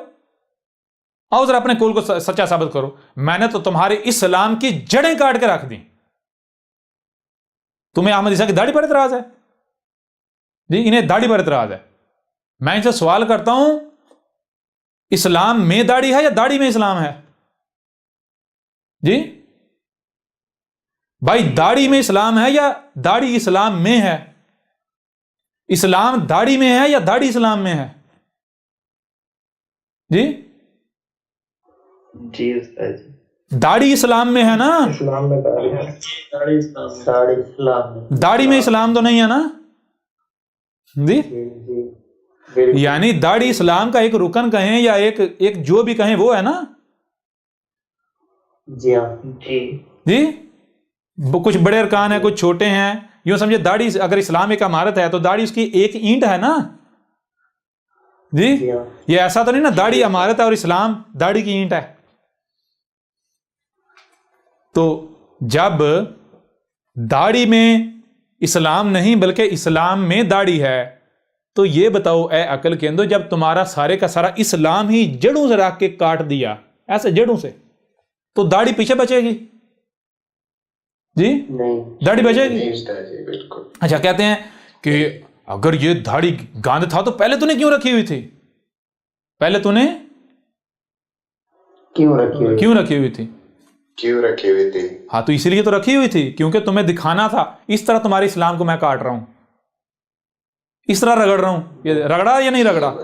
آؤ ذرا اپنے قول کو سچا ثابت کرو۔ میں نے تو تمہارے اسلام کی جڑیں کاٹ کے رکھ دی۔ تمہیں احمد عیسیٰ کی داڑھی پر اعتراض ہے؟ جی انہیں داڑھی پر اعتراض ہے۔ میں ان سے سوال کرتا ہوں، اسلام میں داڑھی ہے یا داڑھی میں اسلام ہے؟ جی بھائی، داڑھی میں اسلام ہے یا داڑھی اسلام میں ہے؟ اسلام داڑھی میں ہے یا داڑھی اسلام میں ہے؟ جی جی استاد جی، داڑھی اسلام میں ہے نا؟ اسلام میں داڑھی ہے، داڑھی اسلام میں، داڑھی میں اسلام تو نہیں ہے نا؟ جی بالکل یعنی داڑھی اسلام کا ایک رکن کہیں یا ایک جو بھی کہیں وہ ہے نا؟ جی ہاں جی جی کچھ بڑے ارکان ہیں، کچھ چھوٹے ہیں، یوں سمجھے داڑھی اگر اسلام ایک عمارت ہے تو داڑھی اس کی ایک اینٹ ہے نا؟ جی یہ ایسا تو نہیں نا داڑھی عمارت ہے اور اسلام داڑھی کی اینٹ ہے. تو جب داڑھی میں اسلام نہیں بلکہ اسلام میں داڑھی ہے تو یہ بتاؤ اے عقل کے اندر، جب تمہارا سارے کا سارا اسلام ہی جڑوں سے رکھ کے کاٹ دیا ایسے جڑوں سے، تو داڑھی پیچھے بچے گی؟ جی داڑھی بچے گی؟ نہیں استاد جی بالکل. اچھا کہتے ہیں کہ اگر یہ داڑھی گاند تھا تو پہلے تو نے کیوں رکھی ہوئی تھی؟ پہلے تو نے کیوں رکھی ہوئی؟ کیوں رکھی ہوئی تھی؟ کیوں رکھی ہوئی تھی؟ ہاں تو اسی لیے تو رکھی ہوئی تھی کیونکہ تمہیں دکھانا تھا اس طرح تمہارے اسلام کو میں کاٹ رہا ہوں، اس طرح رگڑ رہا ہوں. یہ رگڑا یا نہیں رگڑا؟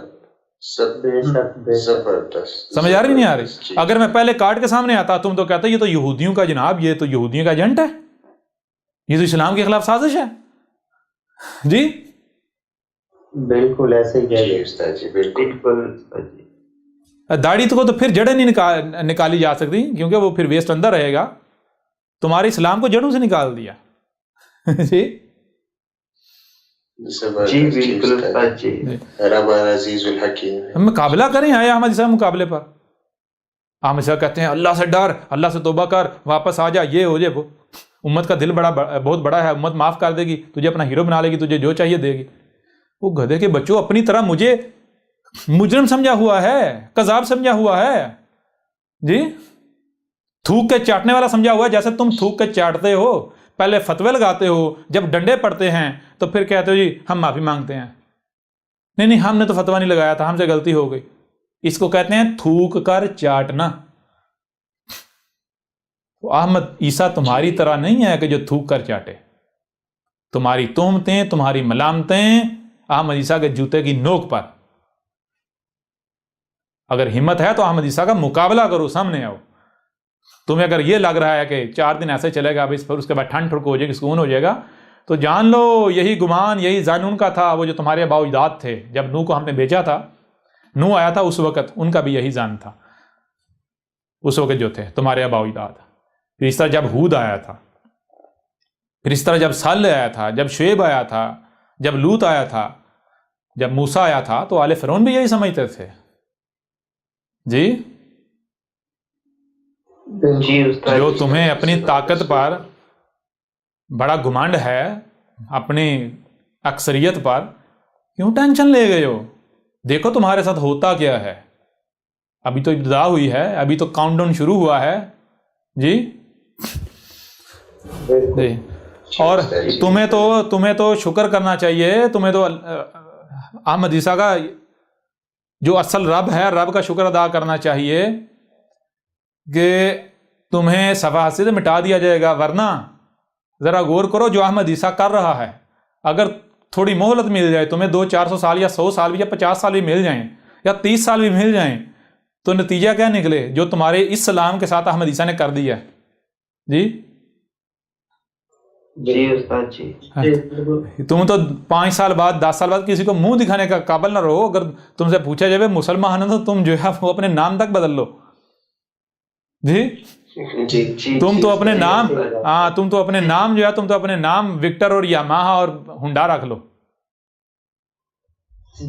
زبردست. سمجھ آ رہی نہیں آ رہی؟ اگر میں پہلے کاٹ کے سامنے آتا تم تو کہتے یہ تو یہودیوں کا جناب، یہ تو یہودیوں کا ایجنٹ ہے، یہ تو اسلام کے خلاف سازش ہے. جی بالکل ایسے ہی جی استاد جی بالکل. بالکل. داڑھی تو پھر جڑیں نہیں نکالی جا سکتی کیونکہ وہ پھر ویسٹ اندر رہے گا. تمہارے اسلام کو جڑوں سے نکال دیا. جی جی بالکل استاد جی. رب العزیز الحکیم. ہم مقابلہ کریں آئے احمد صاحب مقابلے پر. احمد صاحب کہتے ہیں اللہ سے ڈر، اللہ سے توبہ کر، واپس آ جا، یہ ہو جائے. وہ امت کا دل بہت بڑا ہے، امت معاف کر دے گی، تجھے اپنا ہیرو بنا لے گی، تجھے جو چاہیے دے گی. وہ گدھے کے بچوں اپنی طرح مجھے مجرم سمجھا ہوا ہے، قذاب سمجھا ہوا ہے. جی تھوک کے چاٹنے والا سمجھا ہوا ہے، جیسے تم تھوک کے چاٹتے ہو، پہلے فتوے لگاتے ہو، جب ڈنڈے پڑتے ہیں تو پھر کہتے ہو جی ہم معافی مانگتے ہیں. نہیں ہم نے تو فتویٰ نہیں لگایا تھا، ہم سے غلطی ہو گئی. اس کو کہتے ہیں تھوک کر چاٹنا. احمد عیسیٰ تمہاری طرح نہیں ہے کہ جو تھوک کر چاٹے. تمہاری تہمتیں، تمہاری ملامتیں احمد عیسیٰ کے جوتے کی نوک پر. اگر ہمت ہے تو احمد عیسیٰ کا مقابلہ کرو، سامنے آؤ. تمہیں اگر یہ لگ رہا ہے کہ 4 دن ایسے چلے گا پھر اس کے بعد ٹھنڈ ٹھڑک ہو جائے گی، سکون ہو جائے گا، تو جان لو یہی گمان، یہی ظن ان کا تھا. وہ جو تمہارے آباء و اجداد تھے، جب نوح کو ہم نے بھیجا تھا، نوح آیا تھا اس وقت ان کا بھی یہی ظن تھا. اس وقت جو تھے تمہارے آباء و اجداد. پھر اس طرح جب ہود آیا تھا، پھر اس طرح جب صالح آیا تھا، جب شعیب آیا تھا، جب لوط آیا تھا، جب موسیٰ آیا تھا، تو آل فرعون بھی یہی سمجھتے تھے. جی جی استاد. جو تمہیں اپنی طاقت پر بڑا گھمنڈ ہے، اپنی اکثریت پر، کیوں ٹینشن لے گئے ہو؟ دیکھو تمہارے ساتھ ہوتا کیا ہے. ابھی تو ابتدا ہوئی ہے، ابھی تو کاؤنٹ ڈاؤن شروع ہوا ہے. جی جی اور تمہیں تو شکر کرنا چاہیے. تمہیں تو احمد عیسیٰ کا جو اصل رب ہے، رب کا شکر ادا کرنا چاہیے کہ تمہیں صفحہ سے مٹا دیا جائے گا. ورنہ ذرا غور کرو جو احمد عیسیٰ کر رہا ہے، اگر تھوڑی مہلت مل جائے تمہیں، 200-400 سال یا 100 سال بھی یا 50 سال بھی مل جائیں یا 30 سال بھی مل جائیں، تو نتیجہ کیا نکلے؟ جو تمہارے اس سلام کے ساتھ احمد عیسیٰ نے کر دیا. جی جی استاد جی. تم تو 5 سال بعد 10 سال بعد کسی کو منہ دکھانے کا قابل نہ رہو. اگر تم سے پوچھا جائے مسلمان ہے تو تم جو ہے وہ اپنے نام تک بدل لو. جی جی تم تو اپنے نام، ہاں تم تو اپنے نام جو ہے، تم تو اپنے نام وکٹر اور یاماہا اور ہنڈا رکھ لو.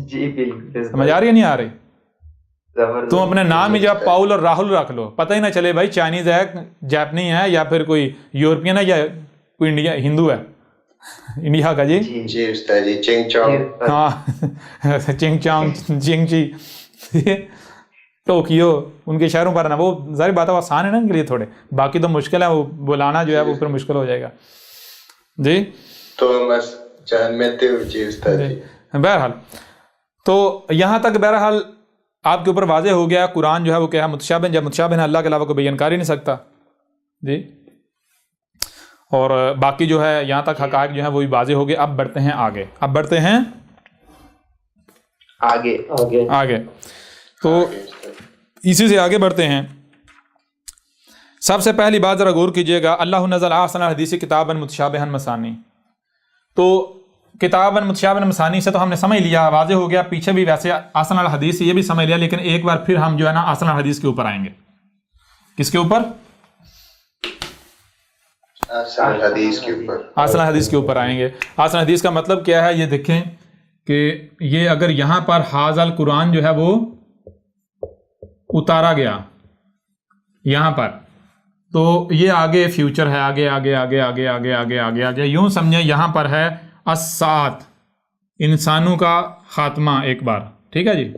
جی بالکل. سمجھ آ رہی ہے نہیں آ رہی؟ تم اپنے نام ہی جو ہے پاؤل اور راہل رکھ لو، پتہ ہی نہ چلے بھائی چائنیز ہے، جاپنی ہے، یا پھر کوئی یورپین ہے، یا کوئی انڈیا ہندو ہے انڈیا کا. جی جی استاد جی. چنگ چانگ. ہاں چنگ چانگ، چنگ چی، ٹوکیو، ان کے شہروں پر نا. وہ ظاہر بات ہے وہ آسان ہے نا ان کے لیے تھوڑے، باقی تو مشکل ہے، وہ بلانا جو ہے وہ پھر مشکل ہو جائے گا. جی تو بس جان میں تے. جی استاد جی. بہرحال تو یہاں تک بہرحال آپ کے اوپر واضح ہو گیا قرآن جو ہے وہ کیا ہے، متشابہ. جب متشابہ ہے اللہ کے علاوہ کوئی بیان کر ہی نہیں سکتا. جی اور باقی جو ہے یہاں تک حقائق جو ہیں وہ بھی واضح ہو گئے. اب بڑھتے ہیں آگے، آگے تو اسی سے آگے بڑھتے ہیں. سب سے پہلی بات ذرا غور کیجئے گا، اللہ نزل احسن الحدیث کتابا متشابہا مثانی. تو کتابا متشابہا مثانی سے تو ہم نے سمجھ لیا، واضح ہو گیا. پیچھے بھی ویسے احسن الحدیث یہ بھی سمجھ لیا، لیکن ایک بار پھر ہم جو ہے نا احسن الحدیث کے اوپر آئیں گے. کس کے اوپر؟ احسن الحدیث کے اوپر. احسن الحدیث کے اوپر آئیں گے. احسن الحدیث کا مطلب کیا ہے یہ دیکھیں کہ یہ اگر یہاں پر حاضل قرآن جو ہے وہ اتارا گیا یہاں پر، تو یہ آگے فیوچر ہے، آگے آگے آگے آگے آگے آگے آگے آگے یوں سمجھیں یہاں پر ہے الساعت، انسانوں کا خاتمہ ایک بار، ٹھیک ہے جی.